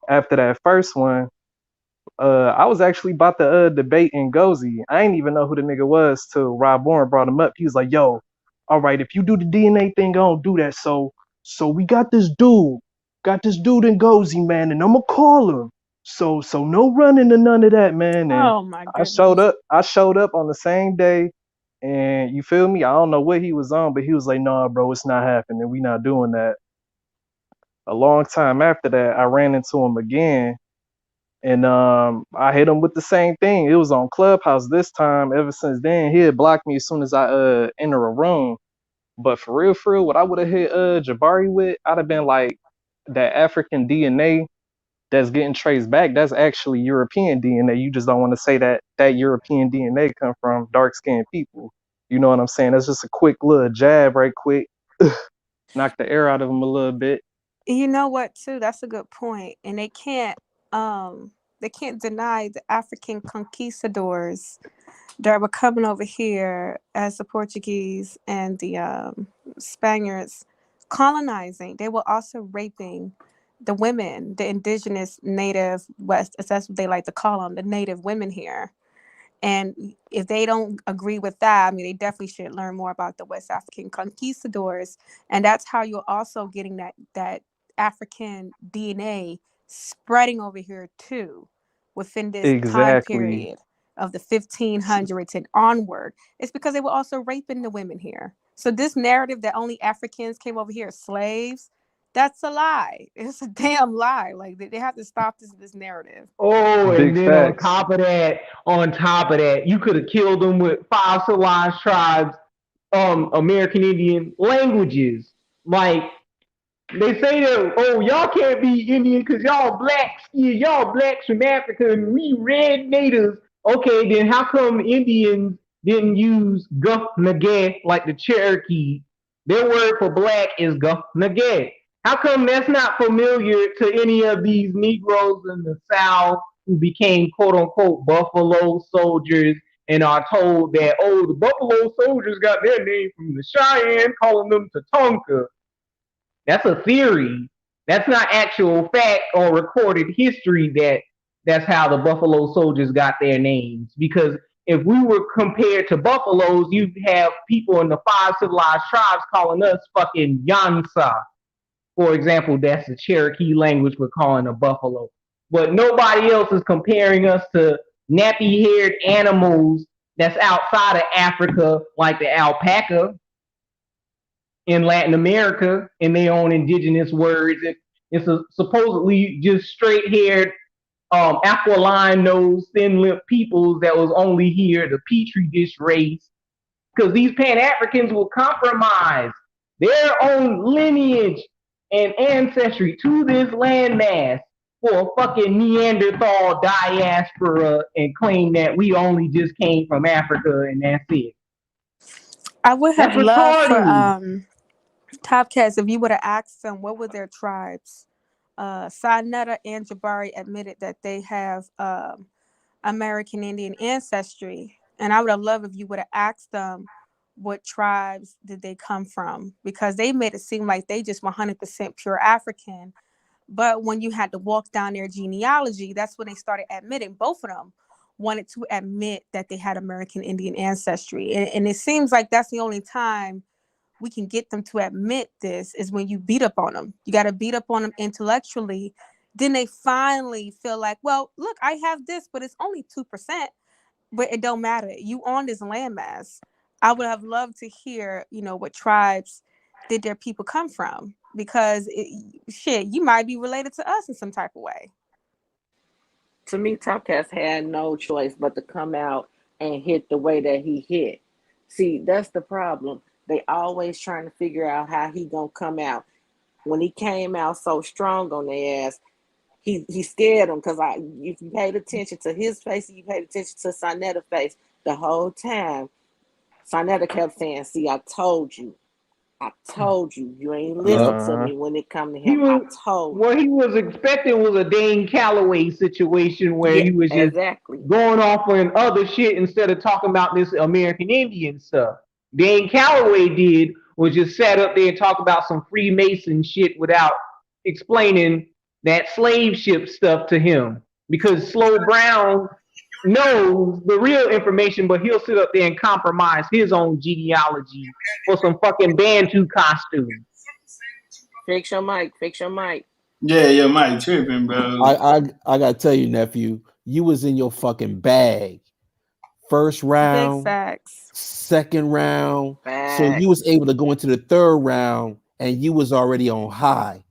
after that first one, I was actually about to debate Ngozi. I ain't even know who the nigga was till Rob Bourne brought him up. He was like, yo, all right, if you do the DNA thing, I don't do that. So So we got this dude in Gozy, man, and I'm gonna call him. So no running to none of that, man. And Oh my I showed goodness. up on the same day, and you feel me? I don't know what he was on, but he was like, "Nah, bro, it's not happening. We not doing that." A long time after that, I ran into him again, and I hit him with the same thing. It was on Clubhouse this time. Ever since then, he had blocked me as soon as I enter a room. But for real, what I would have hit Jabari with, I'd have been like, that African DNA that's getting traced back, that's actually European DNA. You just don't want to say that European DNA come from dark skinned people. You know what I'm saying? That's just a quick little jab, right quick. Knock the air out of them a little bit. You know what, too? That's a good point. And they can't deny the African conquistadors that were coming over here as the Portuguese and the Spaniards colonizing. They were also raping the women, the indigenous native West, that's what they like to call them, the native women here. And if they don't agree with that, I mean, they definitely should learn more about the West African conquistadors. And that's how you're also getting that African DNA spreading over here too, within this time Exactly. period of the 1500s and onward. It's because they were also raping the women here. So this narrative that only Africans came over here as slaves, that's a lie. It's a damn lie. Like they have to stop this narrative. Oh, and Big then facts. on top of that, you could have killed them with five civilized tribes, American Indian languages. Like they say that, oh, y'all can't be Indian because y'all black skin, y'all blacks from Africa, and we red natives. Okay, then how come Indians didn't use guff nagay like the Cherokee? Their word for black is guff nagay. How come that's not familiar to any of these Negroes in the South who became quote unquote Buffalo soldiers and are told that, oh, the Buffalo soldiers got their name from the Cheyenne, calling them Tatonka? That's a theory. That's not actual fact or recorded history that's how the Buffalo Soldiers got their names. Because if we were compared to buffaloes, you'd have people in the five civilized tribes calling us fucking Yansa. For example, that's the Cherokee language we're calling a buffalo. But nobody else is comparing us to nappy-haired animals that's outside of Africa, like the alpaca in Latin America in their own indigenous words. It's supposedly just straight-haired, aquiline nose, thin-lipped peoples that was only here, the petri dish race, because these Pan-Africans will compromise their own lineage and ancestry to this landmass for a fucking Neanderthal diaspora and claim that we only just came from Africa and that's it. I would have That's loved for retarded. Topcatz if you would have asked them what were their tribes. Sinetta and Jabari admitted that they have American Indian ancestry, and I would have loved if you would have asked them what tribes did they come from, because they made it seem like they just 100% pure African. But when you had to walk down their genealogy, that's when they started admitting, both of them wanted to admit that they had American Indian ancestry. And it seems like that's the only time we can get them to admit this is when you beat up on them. You got to beat up on them intellectually. Then they finally feel like, well, look, I have this, but it's only 2%, but it don't matter. You on this landmass. I would have loved to hear, what tribes did their people come from, because shit, you might be related to us in some type of way. To me, Topcatz had no choice but to come out and hit the way that he hit. See, that's the problem. They always trying to figure out how he gonna come out. When he came out so strong on their ass, he scared them, because if you paid attention to his face and you paid attention to Sinetta's face the whole time, Sinetta kept saying, "See, I told you. I told you. You ain't listen to Uh, me when it come to He him. I was told What you." he was expecting was a Dane Calloway situation where Yeah, he was just exactly. going off on other shit instead of talking about this American Indian stuff. Dane Calloway did was just sat up there and talk about some Freemason shit without explaining that slave ship stuff to him. Because Slow Brown knows the real information, but he'll sit up there and compromise his own genealogy for some fucking Bantu costume. Fix your mic. Fix your mic. Yeah, your mic tripping, bro. I gotta tell you, nephew, you was in your fucking bag. First Big round, facts. second round. So Facts. you was able to go into the third round and you was already on high.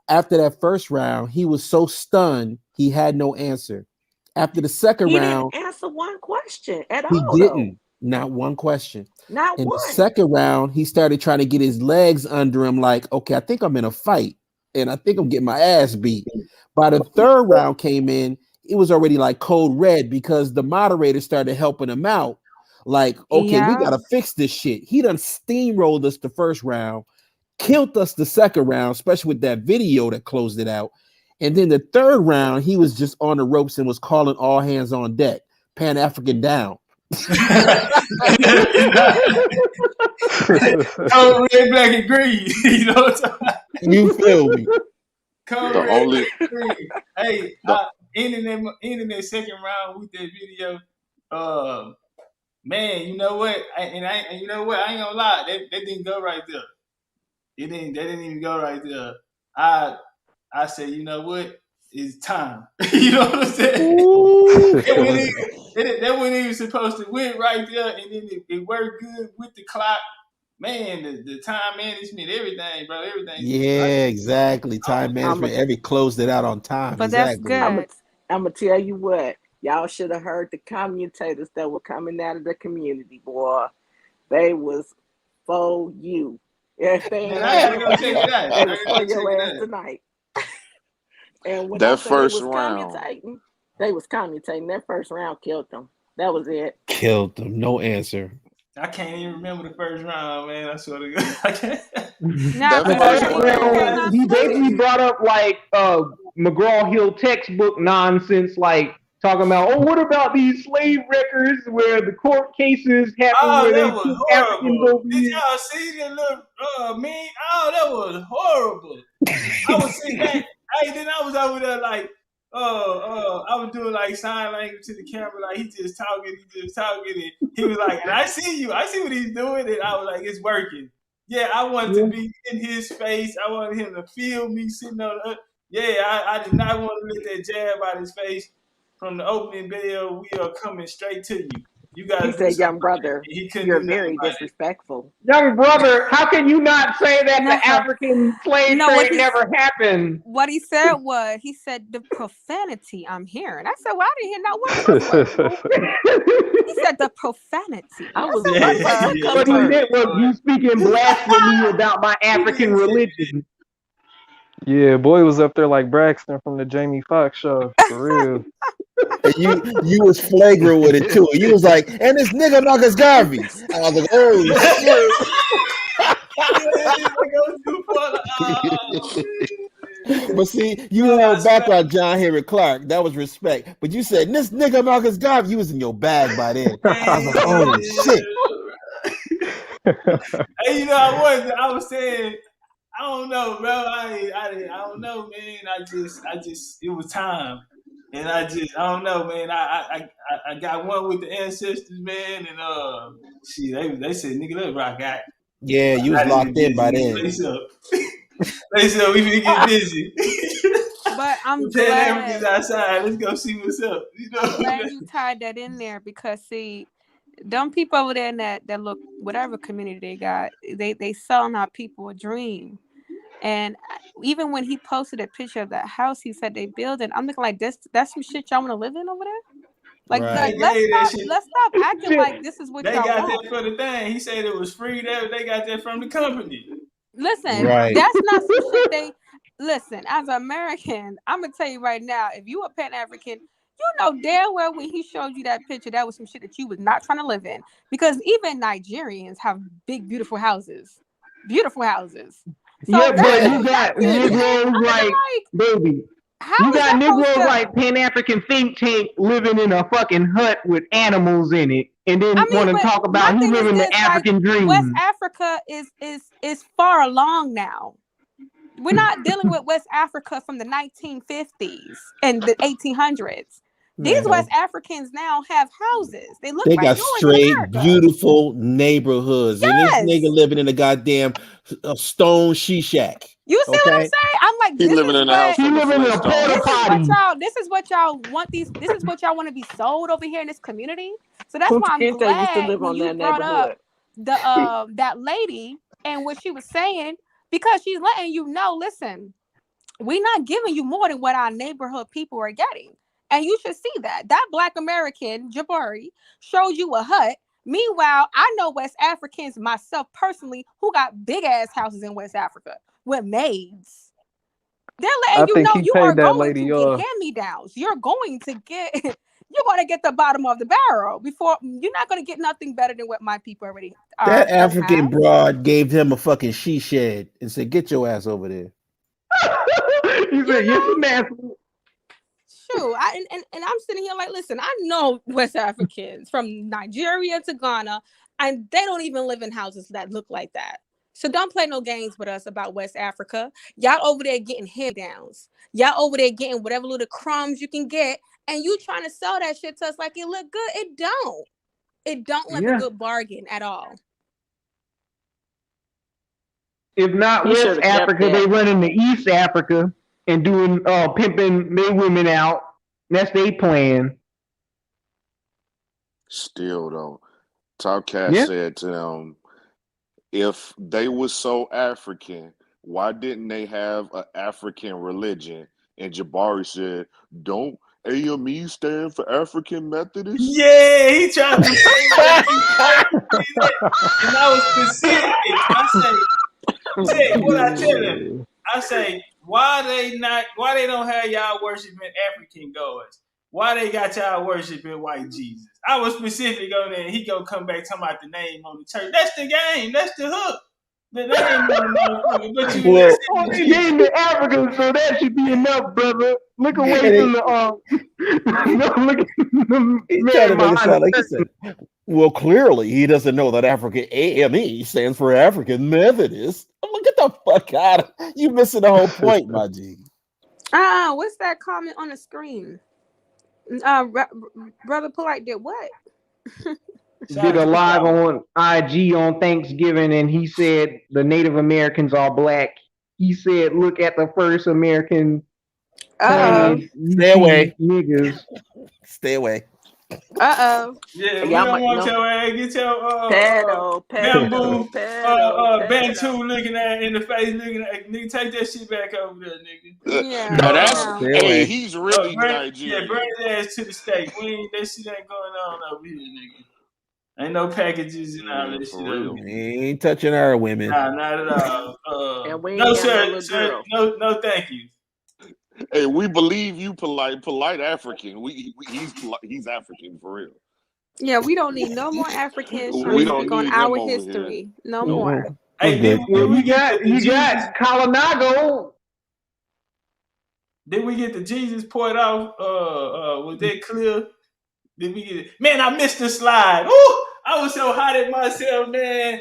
After that first round, he was so stunned he had no answer. After the second He round, didn't answer one question at he all, didn't. Not one question. though. Not In the one. second round, he started trying to get his legs under him, like, okay, I think I'm in a fight and I think I'm getting my ass beat. By the third round came in, it was already like code red because the moderator started helping him out. Like, okay, we Yeah. gotta fix this shit. He done steamrolled us the first round, killed us the second round, especially with that video that closed it out. And then the third round, he was just on the ropes and was calling all hands on deck, Pan African down. Code red, black, and green. You know what I'm talking about? You feel me? Code The red, only black, and green. Hey, the ending that second round with that video. Man, you know what? You know what? I ain't gonna lie. That didn't go right there. That didn't even go right there. I said, you know what? It's time. You know what I'm saying? That wasn't even supposed to win right there, and then it worked good with the clock. Man, the time management, everything, bro, everything. Yeah, exactly. Time management. Closed it out on time. But that's Exactly. good. I'm gonna tell you what. Y'all should have heard the commentators that were coming out of the community, boy. They was for you. If they Man, I gotta go check it out. they was for your ass tonight. And when I that say first they was round. commutating. That first round killed them. That was it. Killed them. No answer. I can't even remember the first round, man. I swear to God, I can't. Nah, That but first that's round. He basically brought up like McGraw-Hill textbook nonsense, like talking about, what about these slave records where the court cases happen Oh, where that they was took Africans horrible. over Did here? y'all see the little meme? Oh, that was horrible. I was sitting back. Hey, then I was over there like, I was doing like sign language to the camera, like he just talking, and he was like, and I see what he's doing, and I was like, it's working. Yeah, I wanted to be in his face. I wanted him to feel me sitting on the. Yeah, I did not want to let that jab out his face from the opening bell. We are coming straight to you. You got He to do said, young something. brother, He couldn't you're do nothing very about it. disrespectful. Young brother, how can you not say that Never. the African slave No, what trade never happened? What he said was, he said the profanity I'm hearing. I said, well, I didn't hear not one cuss word. He said the profanity. I was said, waiting what for the? you to What he convert. meant was you speaking blasphemy about my African religion. Yeah, boy was up there like Braxton from the Jamie Foxx show. For real. And you was flagrant with it too. You was like, and this nigga Marcus Garvey. I was like, oh shit. But see, you held back on John Henry Clark. That was respect. But you said this nigga Marcus Garvey, you was in your bag by then. I was like, oh shit. Hey, you know, I was saying, I don't know, bro. I don't know, man. I just, it was time. And I don't know, man. I got one with the ancestors, man. And they said, nigga, look what I got. Yeah, you was locked in by then. Lace up. Lace up, we finna get busy. But I'm Africans glad. outside. Let's go see what's up. You know? I'm glad you tied that in there because see, them people over there in that look whatever community they got, they selling our people a dream. And even when he posted a picture of that house, he said they building. I'm looking like that's some shit y'all want to live in over there. Like, Right. let's stop acting like this is what They y'all got want. that for the thing. He said it was free. They got that from the company. Listen, Right. that's not some shit they. Listen, as an American, I'm gonna tell you right now, if you a Pan African, you know damn well when he showed you that picture, that was some shit that you was not trying to live in. Because even Nigerians have big, beautiful houses. Beautiful houses. So Yeah, but you got Negroes like, baby. You got Negroes like Pan-African think tank living in a fucking hut with animals in it, and then want to talk about he living the African dream. West Africa is far along now. We're not dealing with West Africa from the 1950s and the 1800s. These West Africans now have houses. They got straight, beautiful neighborhoods. Yes. And this nigga living in a goddamn stone she shack. You see what I'm Okay. saying? I'm like, He living in a house He from the living in a porta Flintstones. this is what y'all want this is what y'all want to be sold over here in this community. So that's Punta why I'm Kinte used to glad live when on you that brought up neighborhood. that lady and what she was saying, because she's letting you know, listen, we're not giving you more than what our neighborhood people are getting. And you should see that. That Black American, Jabari, showed you a hut. Meanwhile, I know West Africans myself personally who got big ass houses in West Africa with maids. They're I letting you think know he you are paid that going lady. to get hand-me-downs. You're going to get the bottom of the barrel before you're not going to get nothing better than what my people already That don't African have. broad gave him a fucking she shed and said, "Get your ass over there." He said, "Yes, ma'am." Shoot, and I'm sitting here like, listen, I know West Africans from Nigeria to Ghana, and they don't even live in houses that look like that. So don't play no games with us about West Africa. Y'all over there getting hand downs. Y'all over there getting whatever little crumbs you can get, and you trying to sell that shit to us like it look good. It don't. It don't like a Yeah. good bargain at all. If not He West should have kept Africa, they that. running to East Africa and doing pimping their women out. That's their plan. Still though, Topcatz Yeah. said to them, if they were so African, why didn't they have an African religion? And Jabari said, don't AME stand for African Methodist? Yeah, he tried to pretend like he did that. And I was specific. I say, what I tell him? I say, why they don't have y'all worshiping African gods? Why they got y'all worshiping white Jesus? I was specific on that. He gonna come back talking about the name on the church. That's the game. That's the hook. The name on the motherfucker. But you Well, Oh, listen to they Jesus. named it Africa, so that should be enough, brother. Look away and from the no, look at the he tried to man make it behind sound the like he curtain. said, "Well, clearly he doesn't know that African AME stands for African Methodist." I'm like, "Get the fuck out of you! Missing the whole point, my G." What's that comment on the screen? Brother Polite did what? Did a live on IG on Thanksgiving, and he said the Native Americans are black. He said, "Look at the first American planted. You Stay away. see niggas." Stay away. Yeah, we Y'all don't might want know. your ass. Get your Pedo, bamboo Bantu pedo. looking at in the face, looking at nigga. Take that shit back over there, nigga. Now that's, Stay hey, away. he's really Bring Nigerian. his ass to the state. That shit ain't going on over here, nigga. Ain't no packages and all that For shit real. over here. He ain't touching our women. Nah, not at all. And we No, ain't got no sir, little sir, girl. no, thank you. Hey, we believe you, polite African. He's African for real. Yeah, we don't need no more Africans trying We to don't speak on need him our over here. history. No No, more. Hey, good. did we get the You Jesus? got Colorado. Did we get the Jesus point off? Was that clear? Did we get it? Man, I missed the slide. Ooh, I was so hot at myself, man. I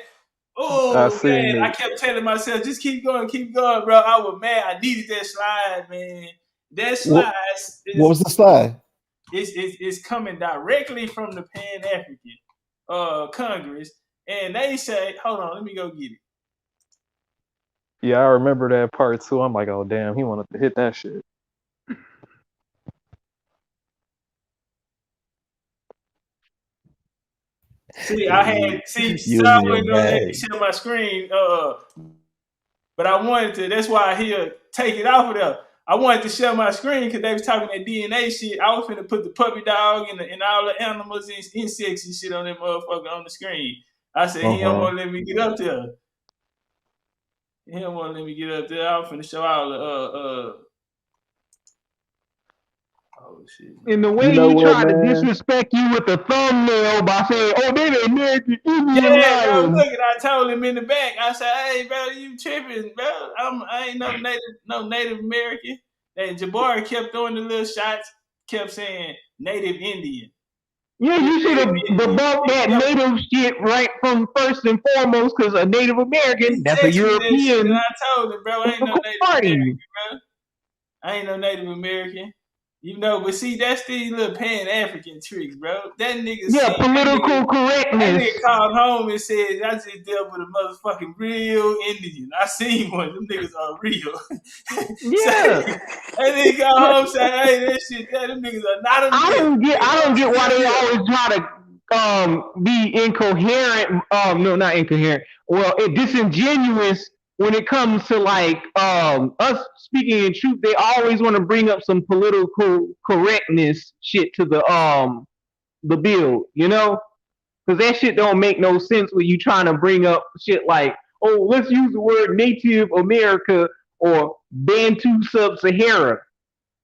Oh seen man, I it. kept telling myself, just keep going, bro. I was mad. I needed that slide, man. That slide What was the slide? is coming directly from the Pan African Congress, and they say, hold on, let me go get it. Yeah, I remember that part too. I'm like, oh damn, he wanted to hit that shit. See, I had so I Using your wasn't gonna let me bag. share my screen, but I wanted to. That's why I hear take it off of there. I wanted to share my screen because they was talking that DNA shit. I was finna put the puppy dog and all the animals and insects and shit on that motherfucker on the screen. I said he don't want to let me get up there. He don't want to let me get up there. I was finna show all the oh shit. And the way You know he what, tried to man? disrespect you with the thumbnail by saying, "Oh, they the American Indian Yeah, bro. lion." Look, and I told him in the back. I said, "Hey, bro, you tripping, bro? I ain't no Native American." And Jabari kept throwing the little shots. Kept saying Native Indian. Yeah, Yeah, you should have Native Indian. debunked that Yep. native shit right from first and foremost, because a Native American, He that's a texted me that shit, and European I told him, bro, I ain't no political Native party. American, bro. I ain't no Native American. You know, but see, that's these little Pan-African tricks, bro. That nigga Yeah, said, political that correctness. nigga called home and said, I just dealt with a motherfucking real Indian. I seen one. Them niggas are real. Yeah. And then got home saying, hey, that shit, them niggas are not a I myth. don't get why they always try to be incoherent. No, not incoherent. Well, disingenuous when it comes to like us speaking in truth. They always want to bring up some political correctness shit to the bill, you know? Because that shit don't make no sense when you trying to bring up shit like, oh, let's use the word Native America or Bantu Sub-Sahara.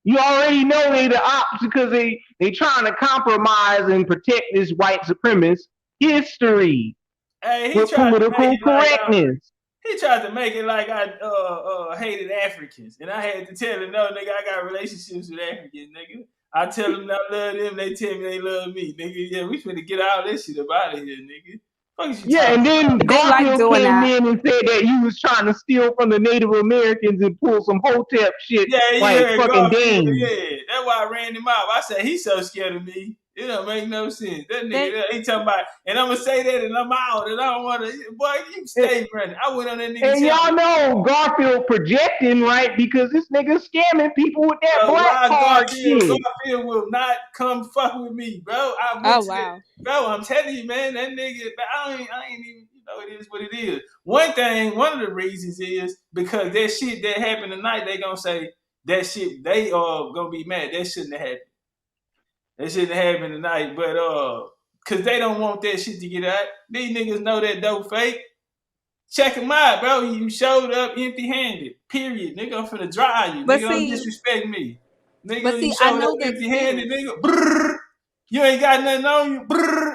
You already know they the ops because they trying to compromise and protect this white supremacist history Hey, he with tried to make political it like correctness. he tried to make it like I hated Africans, and I had to tell him, no, nigga, I got relationships with Africans, nigga. I tell them I love them, they tell me they love me, nigga. Yeah, we finna get all this shit up out of here, nigga. Fuck is you Yeah, talking and then They like Garfield doing came that. in and said that you was trying to steal from the Native Americans and pull some Hotep shit Yeah, you like heard fucking Garfield. Dane. Yeah, that's why I ran him off. I said he's so scared of me. It don't make no sense. That They nigga, he talking about, and I'm gonna say that, and I'm out, and I don't want to. Boy, you stay running. I went on that nigga And channel. y'all know Garfield projecting, right? Because this nigga scamming people with that Bro, black why card shit. Garfield will not come fuck with me, bro. I went oh to that, wow. bro. I'm telling you, man, that nigga. I ain't even. You know, it is what it is. One of the reasons is because that shit that happened tonight. They gonna say that shit. They are gonna be mad. That shouldn't have happened. That shouldn't have happened tonight. But cause they don't want that shit to get out. These niggas know that dope fake. Check him out, bro. You showed up empty-handed. Period. Nigga, I'm finna dry you. But Nigga, don't see, disrespect me. but Nigga, you see, I showed up know that empty-handed, too. nigga. Brrr. You ain't got nothing on you. Brrr.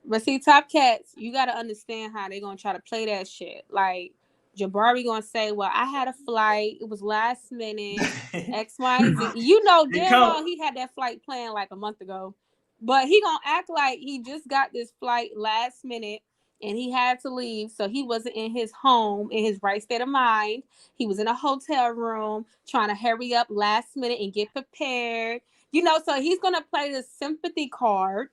But see, Topcatz, you gotta understand how they gonna try to play that shit. Like Jabari gonna say, "Well, I had a flight. It was last minute. X, Y, and Z." You know He damn come. well he had that flight planned like a month ago, but he gonna act like he just got this flight last minute and he had to leave, so he wasn't in his home in his right state of mind. He was in a hotel room trying to hurry up last minute and get prepared. You know, so he's gonna play the sympathy card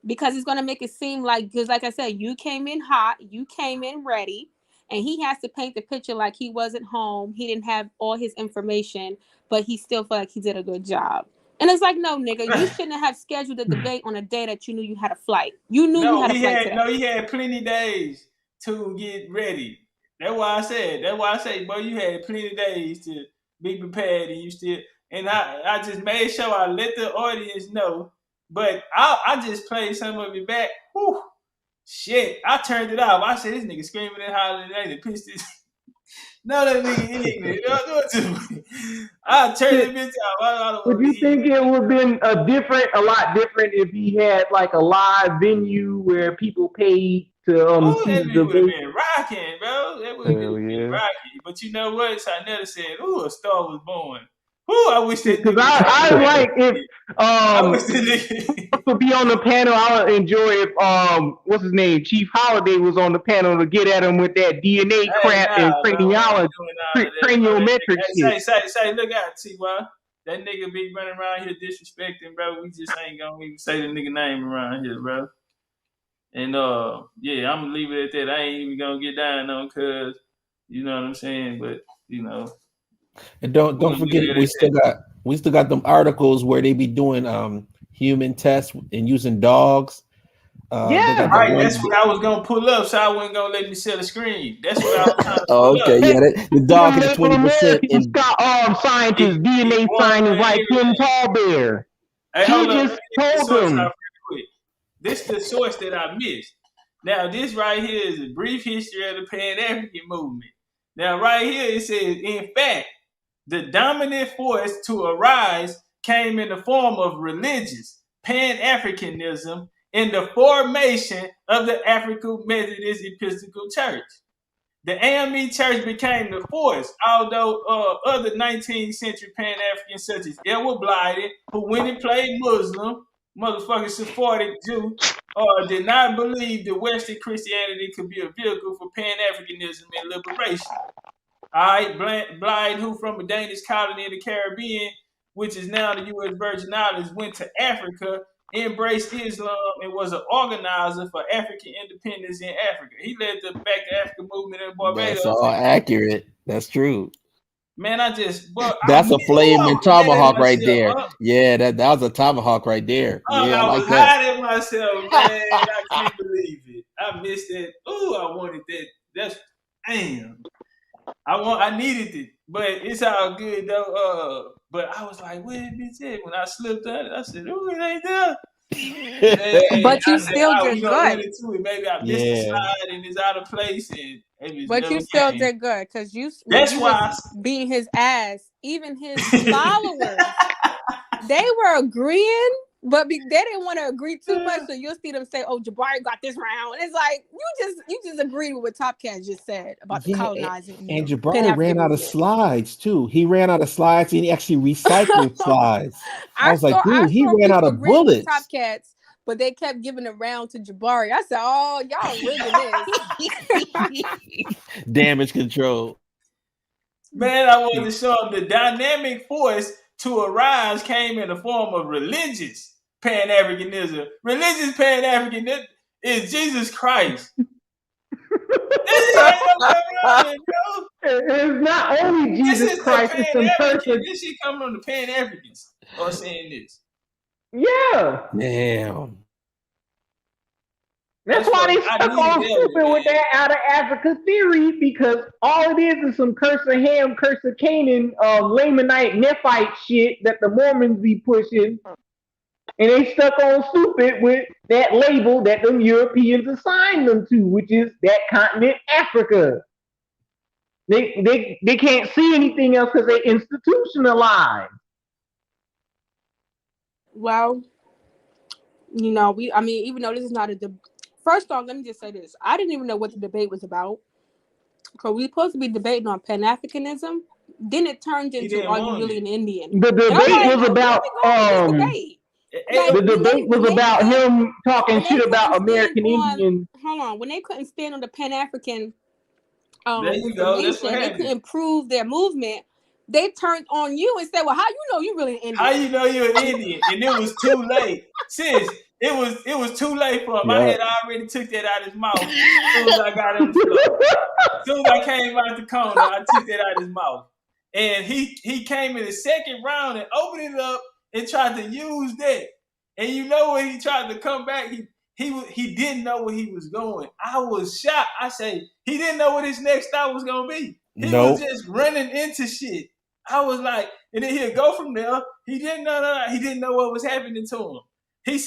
because it's going to make it seem like, because like I said, you came in hot, you came in ready, and he has to paint the picture like he wasn't home, he didn't have all his information, but he still felt like he did a good job. And it's like, no, nigga, you shouldn't have scheduled a debate on a day that you knew you had a flight. You knew you No, had a flight today. he had plenty days to get ready. That's why I said. That's why I say, boy, you had plenty of days to be prepared, and you still. And I just made sure I let the audience know. But I just played some of it back. Whew, shit, I turned it off. I said, this nigga screaming and hollering and they pissed his. No, that nigga ignorant. Don't do it to me. I turned that bitch off. I don't Would want to you hear think it would have been a lot different if he had like a live venue where people paid to oh, see that the bitch would have debate? been rocking, bro. That would have Hell been yeah. rocking. But you know what? Sarnetta said, ooh, a star was born. Ooh, I wish that Because nigga was on I the like if panel. I wish that nigga. to be on the panel. I would enjoy if what's his name, Chief Holiday was on the panel to get at him with that DNA Hey, crap and nah, bro, we ain't craniology, doing all of that, bro. That craniometric shit. nigga, say, look out, T.Y. That nigga be running around here disrespecting, bro. We just ain't gonna even say the nigga name around here, bro. And yeah, I'm gonna leave it at that. I ain't even gonna get down on cuz, you know what I'm saying? But you know, And we're don't gonna leave forget it at that. we still got them articles where they be doing human tests and using dogs. They got Yeah. the Right, one. that's what I was gonna pull up, so I wasn't gonna let me sell the screen. That's what I was trying to Oh, pull okay, up. yeah, the dog Them get the Native 20% Americans and got scientists, It DNA won scientists and like Kim everything. Tallbear. Hey, She hold up, let me just get the told source them. out real quick. This is the source that I missed. Now, this right here is a brief history of the Pan-African movement. Now, right here it says, in fact, the dominant force to arise came in the form of religious Pan-Africanism in the formation of the African Methodist Episcopal Church. The AME Church became the force, although other 19th century Pan-Africans such as Edward Blyden, who went and played Muslim, motherfucking Sephardic Jew, did not believe that Western Christianity could be a vehicle for Pan-Africanism and liberation. All right, Blyden, who from a Danish colony in the Caribbean, which is now the U.S. Virgin Islands, went to Africa, embraced Islam, and was an organizer for African independence in Africa. He led the Back to Africa movement in Barbados. That's all accurate. That's true. Man, That's a flaming tomahawk right there. Up. Yeah, that was a tomahawk right there. Yeah, I like was that. hiding myself, man. I can't believe it. I missed that. Ooh, I wanted that. That's damn. I needed it, but it's all good though. But I was like, where it bitch at? When I slipped on it, I said, ooh, it ain't there. But you I said, still we did gonna run good. into it. Maybe I missed the slide and it's out of place, and but you still did good because That's why beating his ass. Even his followers, they were agreeing, but they didn't want to agree too much. So you'll see them say, "Oh, Jabari got this round." It's like you just agreed with what Topcatz just said about the colonizing. And Jabari ran out of slides too. He ran out of slides and he actually recycled slides. I was like, dude, he ran out of bullets. Topcatz, but they kept giving a round to Jabari. I said, "Oh, y'all rigging this." Damage control. Man, I wanted to show them the dynamic force to arise came in the form of religious Pan-Africanism. Religious Pan-Africanism is Jesus Christ. It's not only Jesus Christ, it's some person. This shit come from the Pan-Africans are saying this. Yeah. Damn. That's why they stuck on stupid with that out of Africa theory, because all it is some curse of Ham, curse of Canaan, Lamanite, Nephite shit that the Mormons be pushing. And they stuck on stupid with that label that them Europeans assigned them to, which is that continent, Africa. They can't see anything else because they institutionalized. Well, even though this is not a debate. First off, let me just say this. I didn't even know what the debate was about. Because we supposed to be debating on Pan-Africanism. Then it turned into, are you really an Indian? The debate was about the debate was about him talking shit about American Indians. Hold on. When they couldn't stand on the Pan-African information, they couldn't prove their movement. They turned on you and said, well, how you know you really an Indian? How you know you're an Indian? And it was too late. Sis, it was too late for him. I had already took that out of his mouth as soon as I got on the floor. As soon as I came out the corner, I took that out of his mouth. And he came in the second round and opened it up and tried to use that. And you know when he tried to come back, he didn't know where he was going. I was shocked. I say he didn't know what his next stop was gonna be. He was just running into shit. I was like, and then he'll go from there. He didn't know what was happening to him. He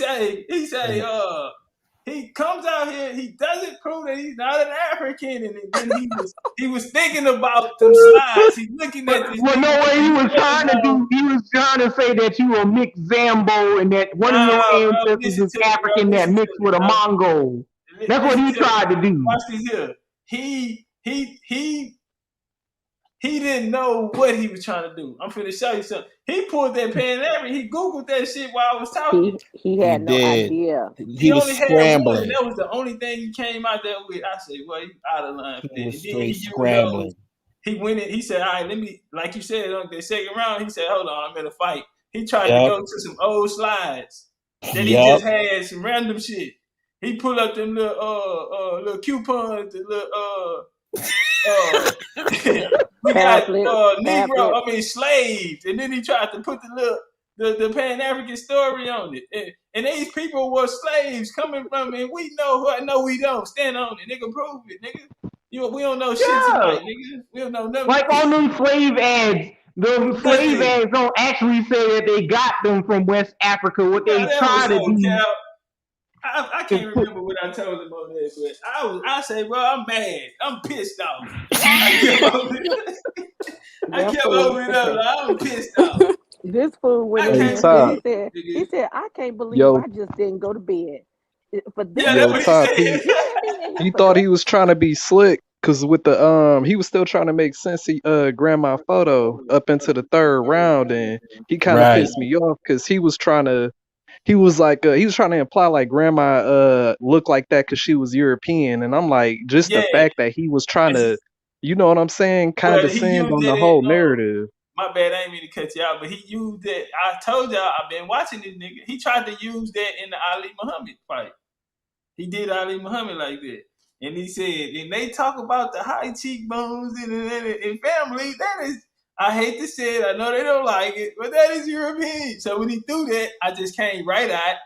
comes out here, he doesn't prove that he's not an African, and then he was thinking about them slides. He's looking at this. Well, no way he was trying to do. He was trying to say that you were mixed Zambo and that one of your ancestors is African that mixed with a Mongol. That's what he tried to do. Watch this here. He didn't know what he was trying to do. I'm finna show you something. He pulled that Pan-African. He Googled that shit while I was talking. He had no idea. He was scrambling. That was the only thing he came out there with. I said, well, you out of line for that. He was straight scrambling. He went in. He said, all right, let me, like you said, on the second round, he said, hold on, I'm in a fight. He tried to go to some old slides. Then he just had some random shit. He pulled up them little coupons, the little we got slaves, and then he tried to put the Pan-African story on it, and these people were slaves coming from, and we know we don't stand on it, nigga. Prove it, nigga. We don't know shit tonight, nigga. We don't know nothing. Like on them slave ads, the slave ads don't actually say that they got them from West Africa. What they try to do. I can't remember what I told him on that, but I say, bro, I'm mad. I'm pissed off. I kept over it up. I'm pissed off. This fool went in there. He said, I can't believe I just didn't go to bed. He thought he was trying to be slick because with the he was still trying to make sense of grandma photo up into the third round, and he kind of pissed me off because he was trying to. He was trying to imply like grandma looked like that because she was European, and I'm like, just the fact that he was trying to, you know what I'm saying, condescend on the whole narrative. my bad, I ain't mean to cut you out, but he used that. I told y'all I've been watching this nigga. He tried to use that in the Ali Muhammad fight. He did Ali Muhammad like that. And he said, and they talk about the high cheekbones and family. That is, I hate to say it, I know they don't like it, but that is European. So when he threw that, I just came right out,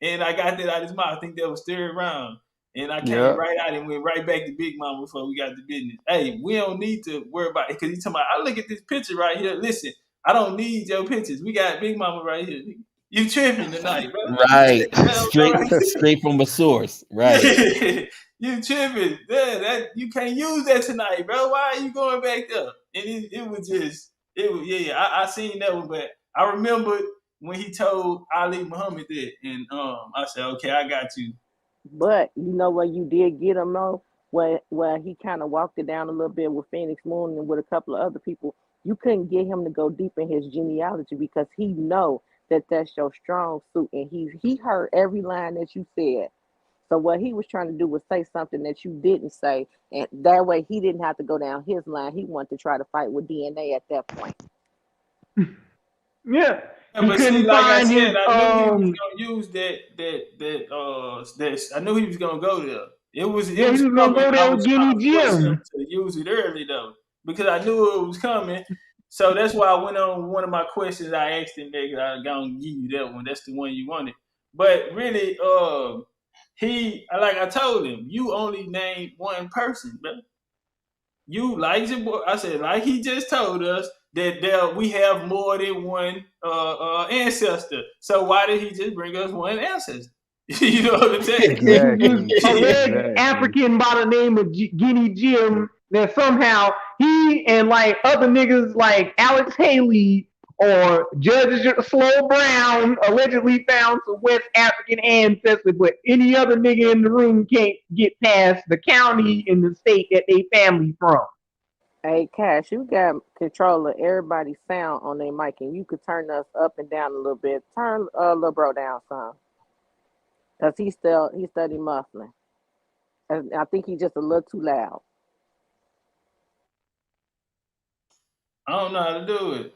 and I got that out of his mouth. I think that was third round. And I came right out and went right back to Big Mama before we got to business. Hey, we don't need to worry about it. Because he's talking about, I look at this picture right here. Listen, I don't need your pictures. We got Big Mama right here. You tripping tonight, bro. Right. Straight from a source. Right. You tripping. Yeah, you can't use that tonight, bro. Why are you going back there? And it was just, I seen that one, but I remember when he told Ali Muhammad that, and I said, okay, I got you. But you know what you did get him though, where he kind of walked it down a little bit with Phoenix Moon and with a couple of other people. You couldn't get him to go deep in his genealogy because he know that that's your strong suit, and he heard every line that you said. So what he was trying to do was say something that you didn't say, and that way he didn't have to go down his line. He wanted to try to fight with DNA at that point. Yeah. But see, like I said, I knew he was gonna use that. I knew he was gonna go there. He was gonna go there with Guinea Jim to use it early though, because I knew it was coming. So that's why I went on with one of my questions. I asked him, nigga, I'm gonna give you that one. That's the one you wanted. But really, like I told him, you only named one person, bro. You like your boy. I said, like he just told us that we have more than one ancestor. So why did he just bring us one ancestor? You know what I'm saying? Exactly. African by the name of Guinea Jim, that somehow he and like other niggas like Alex Haley or Judge Slow Brown allegedly found some West African ancestors, but any other nigga in the room can't get past the county and the state that they family from. Hey, Cash, you got control of everybody's sound on their mic, and you could turn us up and down a little bit. Turn little bro down some, cause he's study muffling. And I think he's just a little too loud. I don't know how to do it.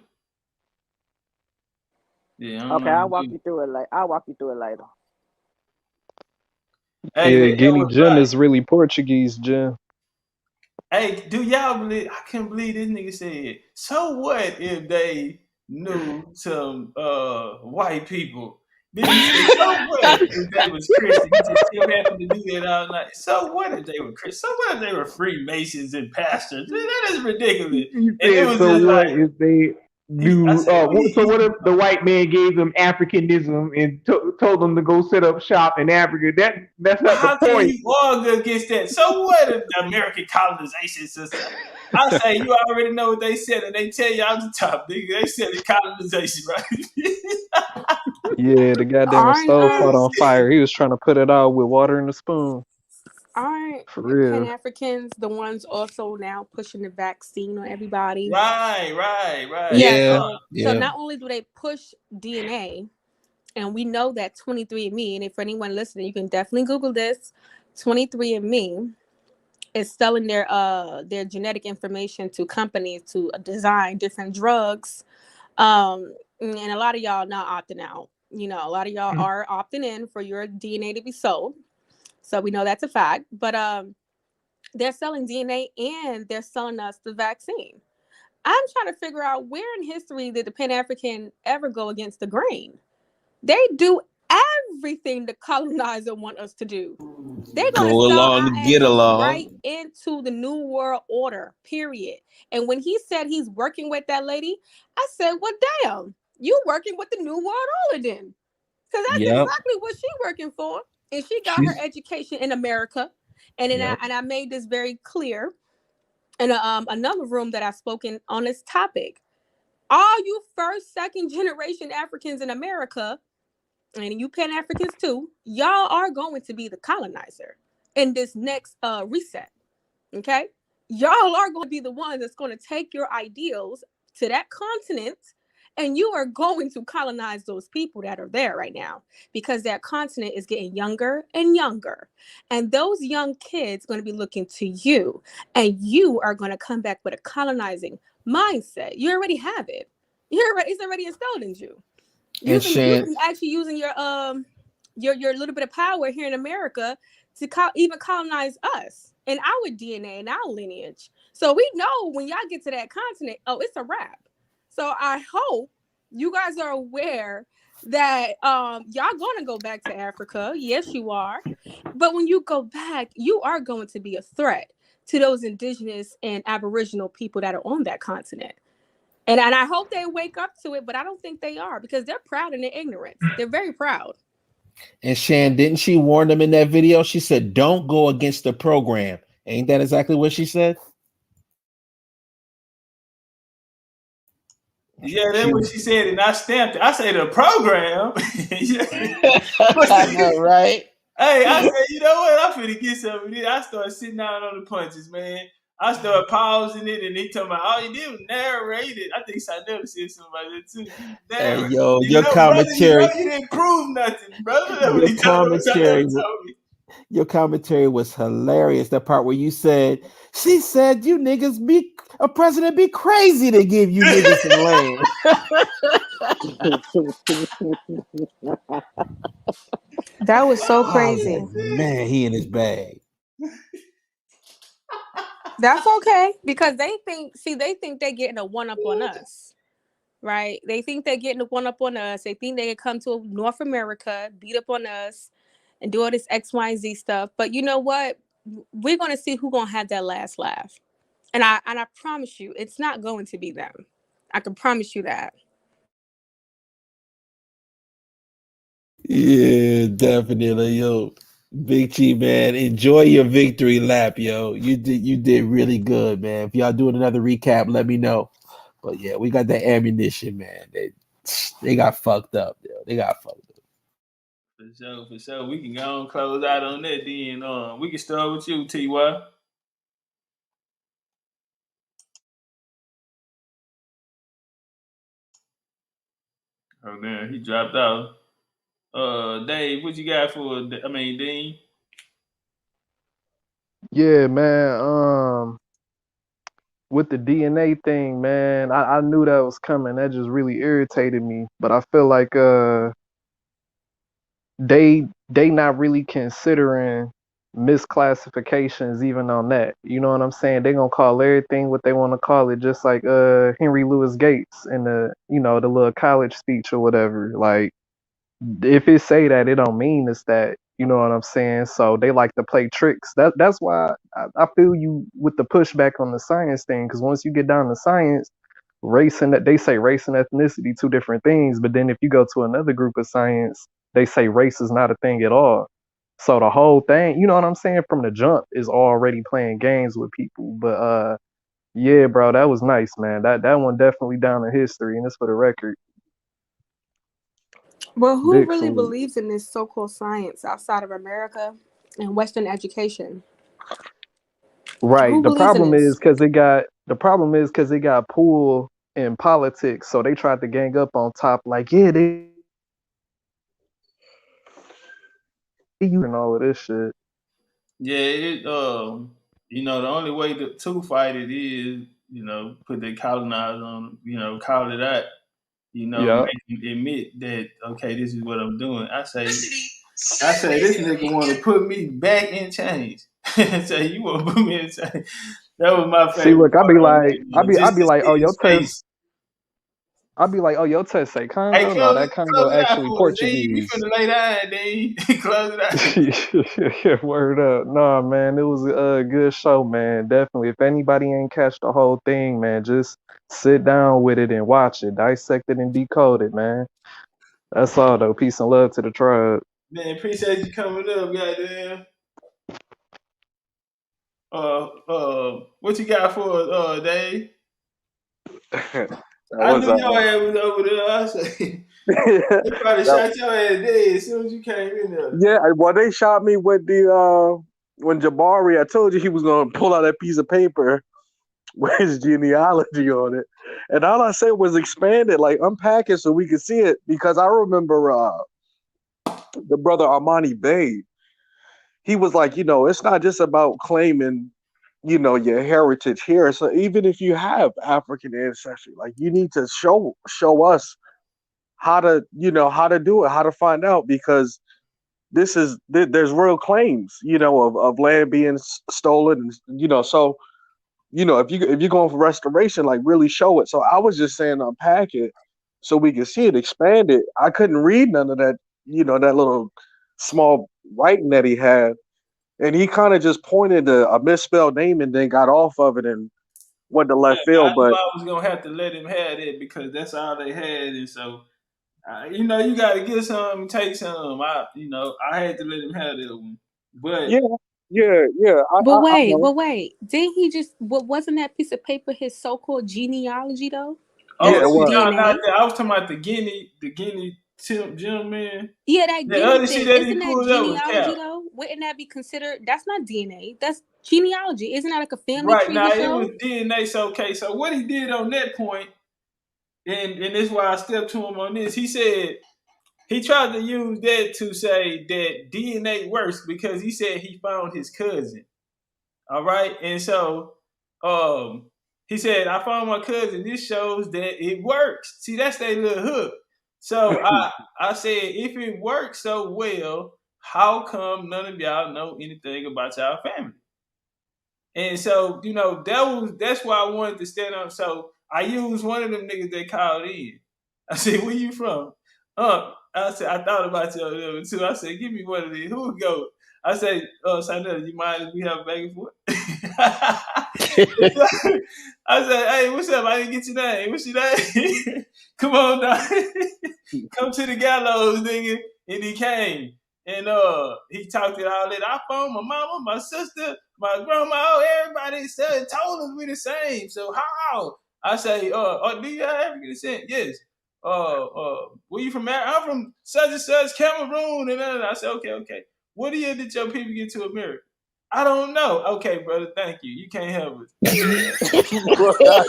Yeah. Okay, I'll walk you through it later. Hey, yeah, Guinea Jim is really Portuguese, Jim. Hey, do y'all believe? I can't believe this nigga said. So what if they knew some white people? Then he said, so what if they was Christian? He just still happened to do that all night. So what if they were Christian? So what if they were Freemasons and pastors? That is ridiculous. And it was so what if they knew? So what if the white man gave them Africanism and told them to go set up shop in Africa? That's not how the point. Can you argue against that? So what if the American colonization system? I say you already know what they said, and they tell you out the top, nigga. They said the colonization, right? Yeah, the goddamn stove caught on fire. He was trying to put it out with water in the spoon. Aren't For real. Pan-Africans the ones also now pushing the vaccine on everybody? Right. Yeah. So not only do they push DNA, and we know that 23andMe, and if for anyone listening, you can definitely Google this. 23andMe is selling their genetic information to companies to design different drugs. And a lot of y'all not opting out. You know, a lot of y'all are opting in for your DNA to be sold. So we know that's a fact. But they're selling DNA and they're selling us the vaccine. I'm trying to figure out where in history did the Pan-African ever go against the grain? They do everything the colonizer want us to do. They're going to sell our asses right into the New World Order, period. And when he said he's working with that lady, I said, well, damn, you working with the New World Order then. Because that's exactly what she's working for. And she got her education in America. And then I made this very clear in another room that I've spoken on this topic. All you first, second generation Africans in America, and you Pan-Africans too, y'all are going to be the colonizer in this next reset. Okay? Y'all are going to be the ones that's going to take your ideals to that continent, and you are going to colonize those people that are there right now, because that continent is getting younger and younger. And those young kids are going to be looking to you, and you are going to come back with a colonizing mindset. You already have it. It's already installed in you. And You can actually using your little bit of power here in America to even colonize us and our DNA and our lineage. So we know when y'all get to that continent, oh, it's a wrap. So I hope you guys are aware that y'all gonna go back to Africa. Yes, you are. But when you go back, you are going to be a threat to those indigenous and aboriginal people that are on that continent. And I hope they wake up to it, but I don't think they are because they're proud in their ignorance. They're very proud. And Shan, didn't she warn them in that video? She said, "Don't go against the program." Ain't that exactly what she said? Yeah, that's what she said, and I stamped it. I say the program. I know, right? Hey, I said, you know what? I'm finna get some of this. I started sitting down on the punches, man. I started pausing it, and they talking about all you did was narrate it. I think Sandella said something about that too. Hey, Narrate. yo, You your know, brother, commentary, you didn't prove nothing, brother. That's what your he told me. commentary, Sandella told me. your commentary was hilarious. That part where you said, "She said you niggas be a president be crazy to give you niggas some land." That was so crazy. Oh man, he in his bag. That's okay because they think they're getting a one up on us, right? They think they're getting a one up on us. They think they can come to North America, beat up on us, and do all this X, Y, and Z stuff. But you know what? We're gonna see who's gonna have that last laugh, and I promise you, it's not going to be them. I can promise you that. Yeah, definitely, yo. Big G, man, enjoy your victory lap, yo. You did really good, man. If y'all doing another recap, let me know. But yeah, we got that ammunition, man. They got fucked up, yo. They got fucked up. For sure. We can go and close out on that then. We can start with you, Ty. Oh man, he dropped out. Dave, what you got for? Dean. Yeah, man. With the DNA thing, man, I knew that was coming. That just really irritated me. But I feel like they not really considering misclassifications even on that. You know what I'm saying? They gonna call everything what they want to call it, just like Henry Louis Gates in the little college speech or whatever. Like if it say that, it don't mean it's that. You know what I'm saying? So they like to play tricks. That's why I feel you with the pushback on the science thing. Because once you get down to science, race and that they say race and ethnicity two different things. But then if you go to another group of science, they say race is not a thing at all. So the whole thing, you know what I'm saying, from the jump is already playing games with people. But yeah, bro, that was nice, man. That one definitely down in history, and it's for the record. Well, who Big really salute. believes in this so-called science outside of America and Western education? Right. Who believes in this? The problem is because it got pulled in politics, so they tried to gang up on top, like, yeah, they and all of this shit. Yeah, the only way to fight it is, put the colonize on, call it out, Yeah. make them admit that okay, this is what I'm doing. I say this nigga want to put me back in chains. Say you want to put me in chains. That was my See, favorite look, part on that. I Just be to like, see oh, his face. your test say Hey, Congo? No, close that Congo it out actually for us, D. We Portuguese. finna lay down, D. Close it out. Word up. Nah, man, it was a good show, man. Definitely. If anybody ain't catch the whole thing, man, just sit down with it and watch it, dissect it and decode it, man. That's all though. Peace and love to the tribe. Man, appreciate you coming up, goddamn. What you got for us, Dave? That I was knew your ass was over there. I say they probably that, shot your ass dead as soon as you came in there. yeah. Well, they shot me with the when Jabari. I told you he was gonna pull out that piece of paper with his genealogy on it, and all I said was expand it, like unpack it so we could see it. Because I remember the brother Armani Bay. He was like, it's not just about claiming your heritage here. So even if you have African ancestry, like you need to show us how to how to do it, how to find out, because there's real claims of land being stolen, and so if you're going for restoration, like really show it. So I was just saying unpack it so we can see it, expand it. I couldn't read none of that, that little small writing that he had. And he kind of just pointed to a misspelled name and then got off of it and went to Yeah, left I field. knew But I was gonna have to let him have it because that's all they had, and so you got to get some, and take some. I had to let him have that one, but yeah, yeah. I know. But wait, didn't he just? What wasn't that piece of paper his so-called genealogy though? oh, Yeah, That's it some was. no, not DNA. that. I was talking about the Guinea Tim man. Yeah, that The guinea other shit thing. that he Isn't that pulled up was genealogy cap. though? Wouldn't that be considered? That's not DNA. That's genealogy. Isn't that like a family Right tree he now, it was showed? DNA. So okay, so what he did on that point, and this is why I stepped to him on this. He said he tried to use that to say that DNA works because he said he found his cousin. All right. And so he said, I found my cousin. This shows that it works. See, that's their little hook. So I said, if it works so well, how come none of y'all know anything about y'all family? And so, that's why I wanted to stand up. So I used one of them niggas that called in. I said, where you from? I said, I thought about you other too. I said, give me one of these. Who would go? I said, Sandra, you mind if we have a back and forth? I said, hey, what's up? I didn't get your name. What's your name? Come on now. Come to the gallows, nigga. And he came. And he talked it all that. I found my mama, my sister, my grandma, everybody said told us we the same. So how? I say, do you have African descent? Yes. Where you from? I'm from such and such Cameroon. And then I said, okay. What year did your people get to America? I don't know. Okay, brother, thank you. You can't help us. I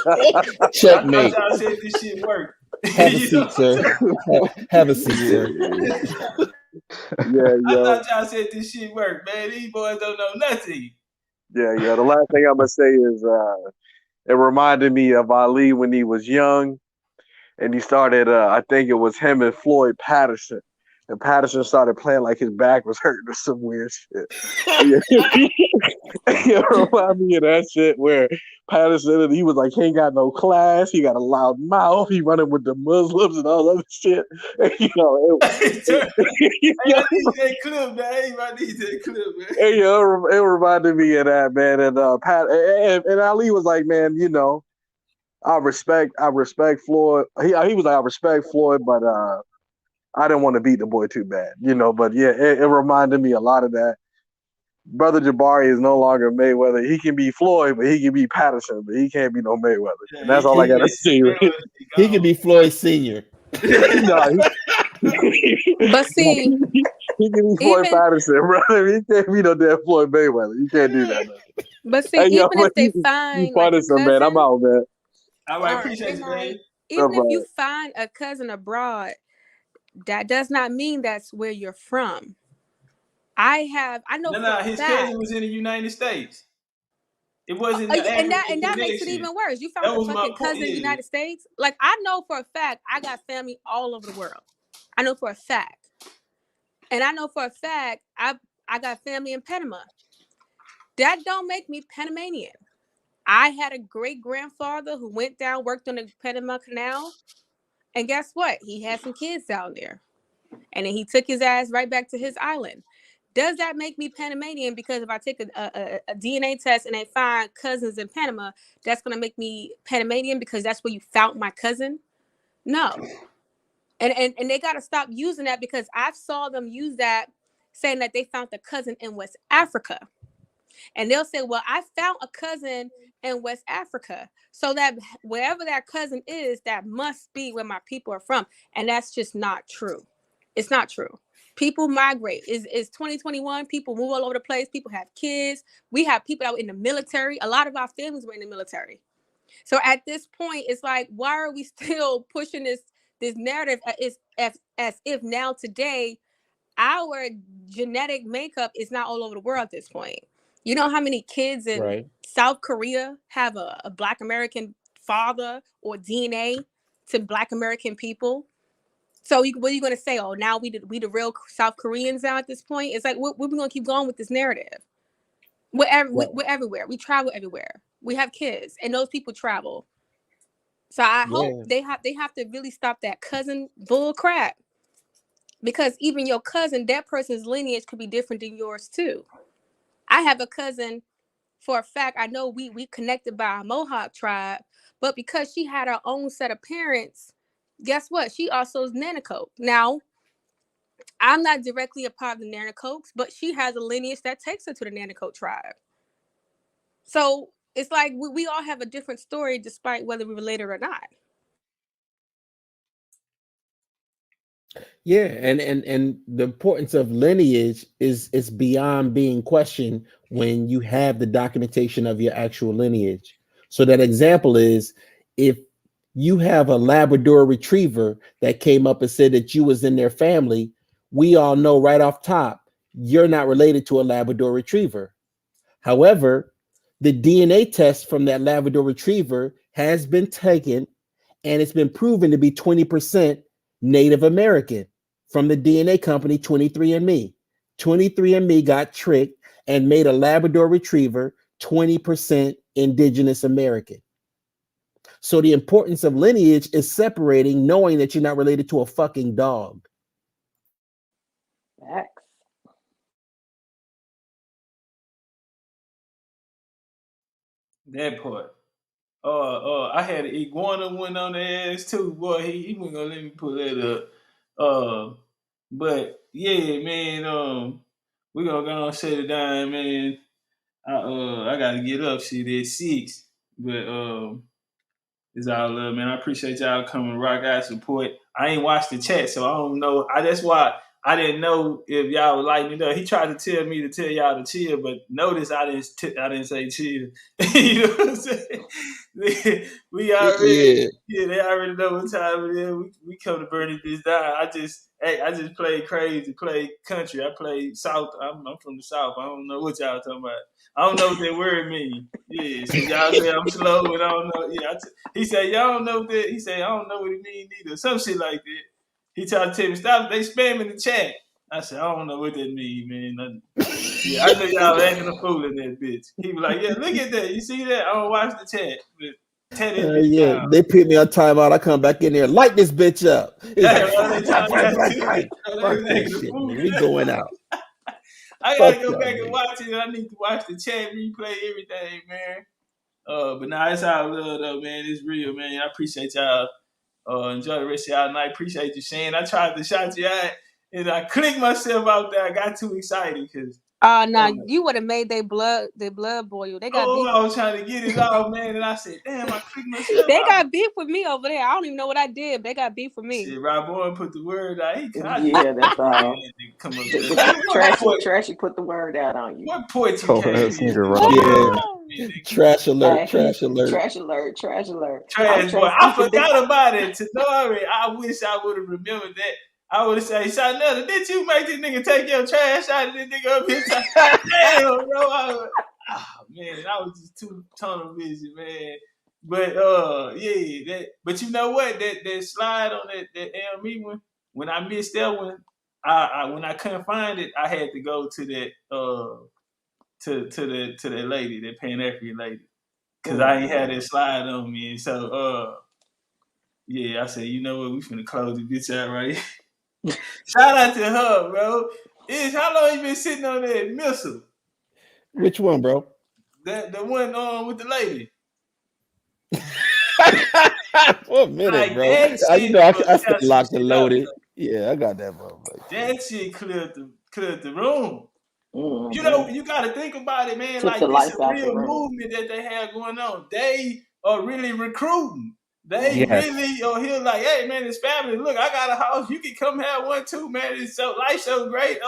thought Checkmate. y'all said this shit worked. Have a seat, sir. Have a seat, sir. Yeah, I yo. thought y'all said this shit worked, man. These boys don't know nothing. Yeah, yeah. The last thing I'm gonna say is it reminded me of Ali when he was young and he started I think it was him and Floyd Patterson. And Patterson started playing like his back was hurting or some weird shit. It reminded me of that shit where Patterson, he was like, he ain't got no class, he got a loud mouth, he running with the Muslims and all other shit. And, Hey, I need that clip, man. Hey, I need that clip, man. it reminded me of that, man. And and Ali was like, man, I respect Floyd. He was like, I respect Floyd, but I didn't want to beat the boy too bad, But yeah, it reminded me a lot of that. Brother Jabari is no longer Mayweather. He can be Floyd, but he can be Patterson, but he can't be no Mayweather. Yeah, And that's all I gotta say. He could be Floyd Senior. No, But see, he can be Floyd even Patterson, brother. He can't be no damn Floyd Mayweather. You can't do that, man. but see, Hey, yo, even if they you find like a punish him, man. I'm cousin, out, man. All all right, right, appreciate good you, night. man. Even if you Right. find a cousin abroad, that does not mean that's where you're from. I know for a His fact. cousin was in the United States. It wasn't the And African that makes it connection. even worse. You found That a was my fucking point. cousin in the Yeah. United States. Like I know for a fact I got family all over the world. I know for a fact. And I know for a fact I got family in Panama. That don't make me Panamanian. I had a great grandfather who went down, worked on the Panama Canal, and guess what? He had some kids down there. And then he took his ass right back to his island. Does that make me Panamanian? Because if I take a DNA test and they find cousins in Panama, that's going to make me Panamanian because that's where you found my cousin? No. And they got to stop using that because I saw them use that saying that they found the cousin in West Africa. And they'll say, well, I found a cousin in West Africa. So that wherever that cousin is, that must be where my people are from. And that's just not true. It's not true. People migrate. It's 2021. People move all over the place. People have kids. We have people out in the military. A lot of our families were in the military. So at this point, it's like, why are we still pushing this narrative as if now today our genetic makeup is not all over the world at this point? You know how many kids in Right. South Korea have a Black American father or DNA to Black American people? So what are you going to say? Oh, now we the real South Koreans now at this point? It's like, we're going to keep going with this narrative. We're everywhere. We travel everywhere. We have kids, and those people travel. So I hope Yeah. they have to really stop that cousin bull crap. Because even your cousin, that person's lineage could be different than yours too. I have a cousin, for a fact, I know we connected by a Mohawk tribe, but because she had her own set of parents, guess what? She also is Nanacoke. Now, I'm not directly a part of the Nanacokes, but she has a lineage that takes her to the Nanacoke tribe. So it's like we all have a different story, despite whether we're related or not. Yeah, and the importance of lineage is beyond being questioned when you have the documentation of your actual lineage. So that example is, if you have a Labrador retriever that came up and said that you was in their family, we all know right off top you're not related to a Labrador retriever. However, the DNA test from that Labrador retriever has been taken, and it's been proven to be 20% Native American from the DNA company 23andMe. 23andMe got tricked and made a Labrador retriever 20% indigenous American. So the importance of lineage is separating, knowing that you're not related to a fucking dog. Facts. That part. I had an iguana one on the ass too, boy. He wasn't gonna let me pull that up. But yeah, man. We gonna go and set it down, man. I gotta get up shit at 6, but it's all love, man. I appreciate y'all coming rock out support. I ain't watched the chat, so I don't know. That's why I didn't know if y'all would lighten it up. He tried to tell me to tell y'all to chill, but notice I didn't say chill. You know what I'm saying? We already, Yeah. yeah, they already know what time it is. We come to burn this down. I just play crazy, play country. I play South. I'm from the South. I don't know what y'all talking about. I don't know what that word mean. Yeah, so y'all say I'm slow and I don't know. Yeah, he said y'all don't know what that. He said I don't know what it mean either. Some shit like that. He tried to tell me stop. They spamming the chat. I said I don't know what that mean, man. Yeah, I know y'all acting a fool in that bitch. He was like, yeah, look at that. You see that? I don't watch the chat, but tear that bitch Yeah, down. they put me on timeout. I come back in there, light this bitch up. It's That's like what they fight, fight, trying fight, to fight, do. fight. They Fuck was that acting a shit, fool. man. We going out. I Fuck gotta go y'all, back and man. watch it. I need to watch the chat replay, everything, man. But nah, it's all love though, man. It's real, man. I appreciate y'all. Enjoy the rest of y'all night. Appreciate you, Shane. I tried to shout you out, and I clicked myself out there. I got too excited because Nah, you would have made their blood boil. They got beef. I was trying to get it off, man, and I said, "Damn, I clicked myself They out." got beef with me over there. I don't even know what I did. They got beef with me. Shit, Rob Bowen put the word out. Yeah, that's all. Come up there. Trashy put the word out on you. What point you Oh, came that's in? nigga With? Yeah. right. Trash alert. Hey, Trash alert. trash alert, trash alert. Trash boy. I forgot about it. Tenori, I wish I would have remembered that. I would have said, Chanel, did you make this nigga take your trash out of this nigga up here? Damn, bro. Man, I was just too tunnel vision, man. But but you know what? That slide on that LME one, when I missed that one, I when I couldn't find it, I had to go to that to that lady, that Pan African lady. Cause I ain't had that slide on me. And so I said, you know what, we finna close the bitch out right here. Shout out to her, bro. How long you been sitting on that missile? Which one, bro? The one with the lady. For a minute, Like bro. that You shit know, I stay got some locked and shit out. loaded. Yeah, I got that, bro. That shit cleared the room. Mm-hmm. You know, you got to think about it, man. Took Like, the this life a out the real room. movement that they have going on. They are really recruiting. They Yes. really are here like, hey, man, it's family. Look, I got a house. You can come have one too, man. It's so life so great.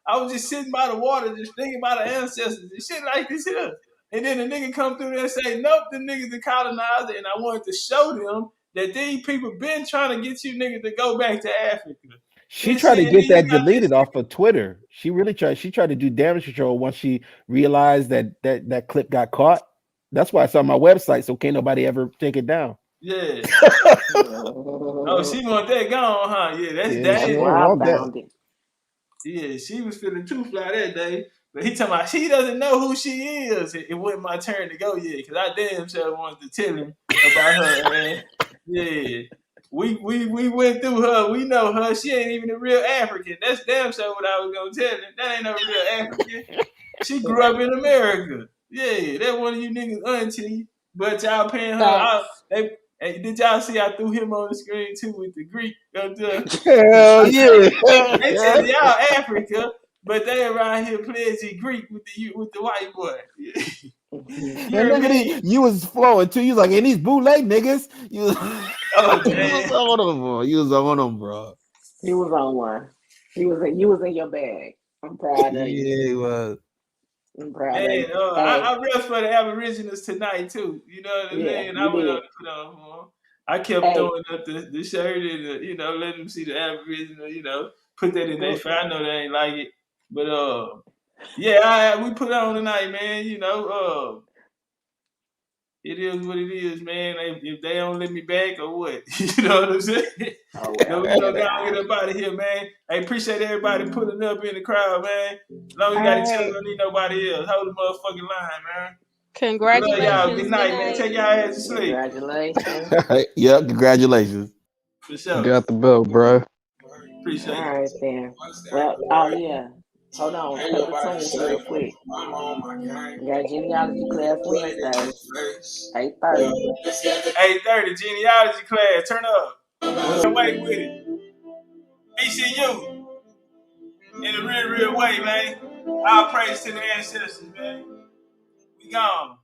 I was just sitting by the water, just thinking about the ancestors and shit like this here. And then the nigga come through there and say, nope, the niggas the colonizer. And I wanted to show them that these people been trying to get you niggas to go back to Africa. She It's tried to saying get you that got this. deleted off of Twitter. She really tried. She tried to do damage control once she realized that clip got caught. That's why it's on my website, so can't nobody ever take it down. Yeah. Oh, she want that gone, huh? Yeah, that's Yeah, she That's dangerous. where don't I want that. found it. Yeah, she was feeling too fly that day. But he talking about she doesn't know who she is. It wasn't my turn to go yet, because I damn sure wanted to tell him about her. And yeah, we went through her. We know her. She ain't even a real African. That's damn sure what I was gonna tell him. That ain't no real African. She grew up in America. Yeah, that one of you niggas auntie. But y'all paying her out. Facts. Hey, did y'all see I threw him on the screen too with the Greek up there? Hell yeah. They tell y'all Africa, but they around here pledging Greek with the white boy. And You hear look at me? it. You was flowing too. You was like, and these bootleg niggas. You, Oh you was damn. on them, bro. You was on them, bro. He was on one. You was in your bag. I'm proud of you. Yeah, he was. I'm proud of Man, you. Hey, I rest for the Aboriginals tonight too. You know what I'm yeah, saying? you I went on did. to put on for 'em. I kept Hey, throwing up the shirt and let them see the Aboriginal. Put that in their go. face. I know they ain't like it, but yeah, we put on tonight, man. It is what it is, man. If they don't let me back or what, you know what I'm saying? Oh No, well, we gonna never go and mind. get up out of here, man. I appreciate everybody pulling up in the crowd, man. As long as you got each other, Hey, don't need nobody else. Hold the motherfucking line, man. Love y'all. Good Congratulations. Good night, man. night. Take y'all ass to sleep. congratulations. Yeah, congratulations. For You sure. got the belt, bro. All Appreciate right then. Well, oh yeah. Hold on. A couple of tunes real quick. We got genealogy class Wednesday, 8:30. you. 8:30, genealogy class. Turn up. Away with it. BCU. In a real, real way, man. All praise to the ancestors, man. We gone.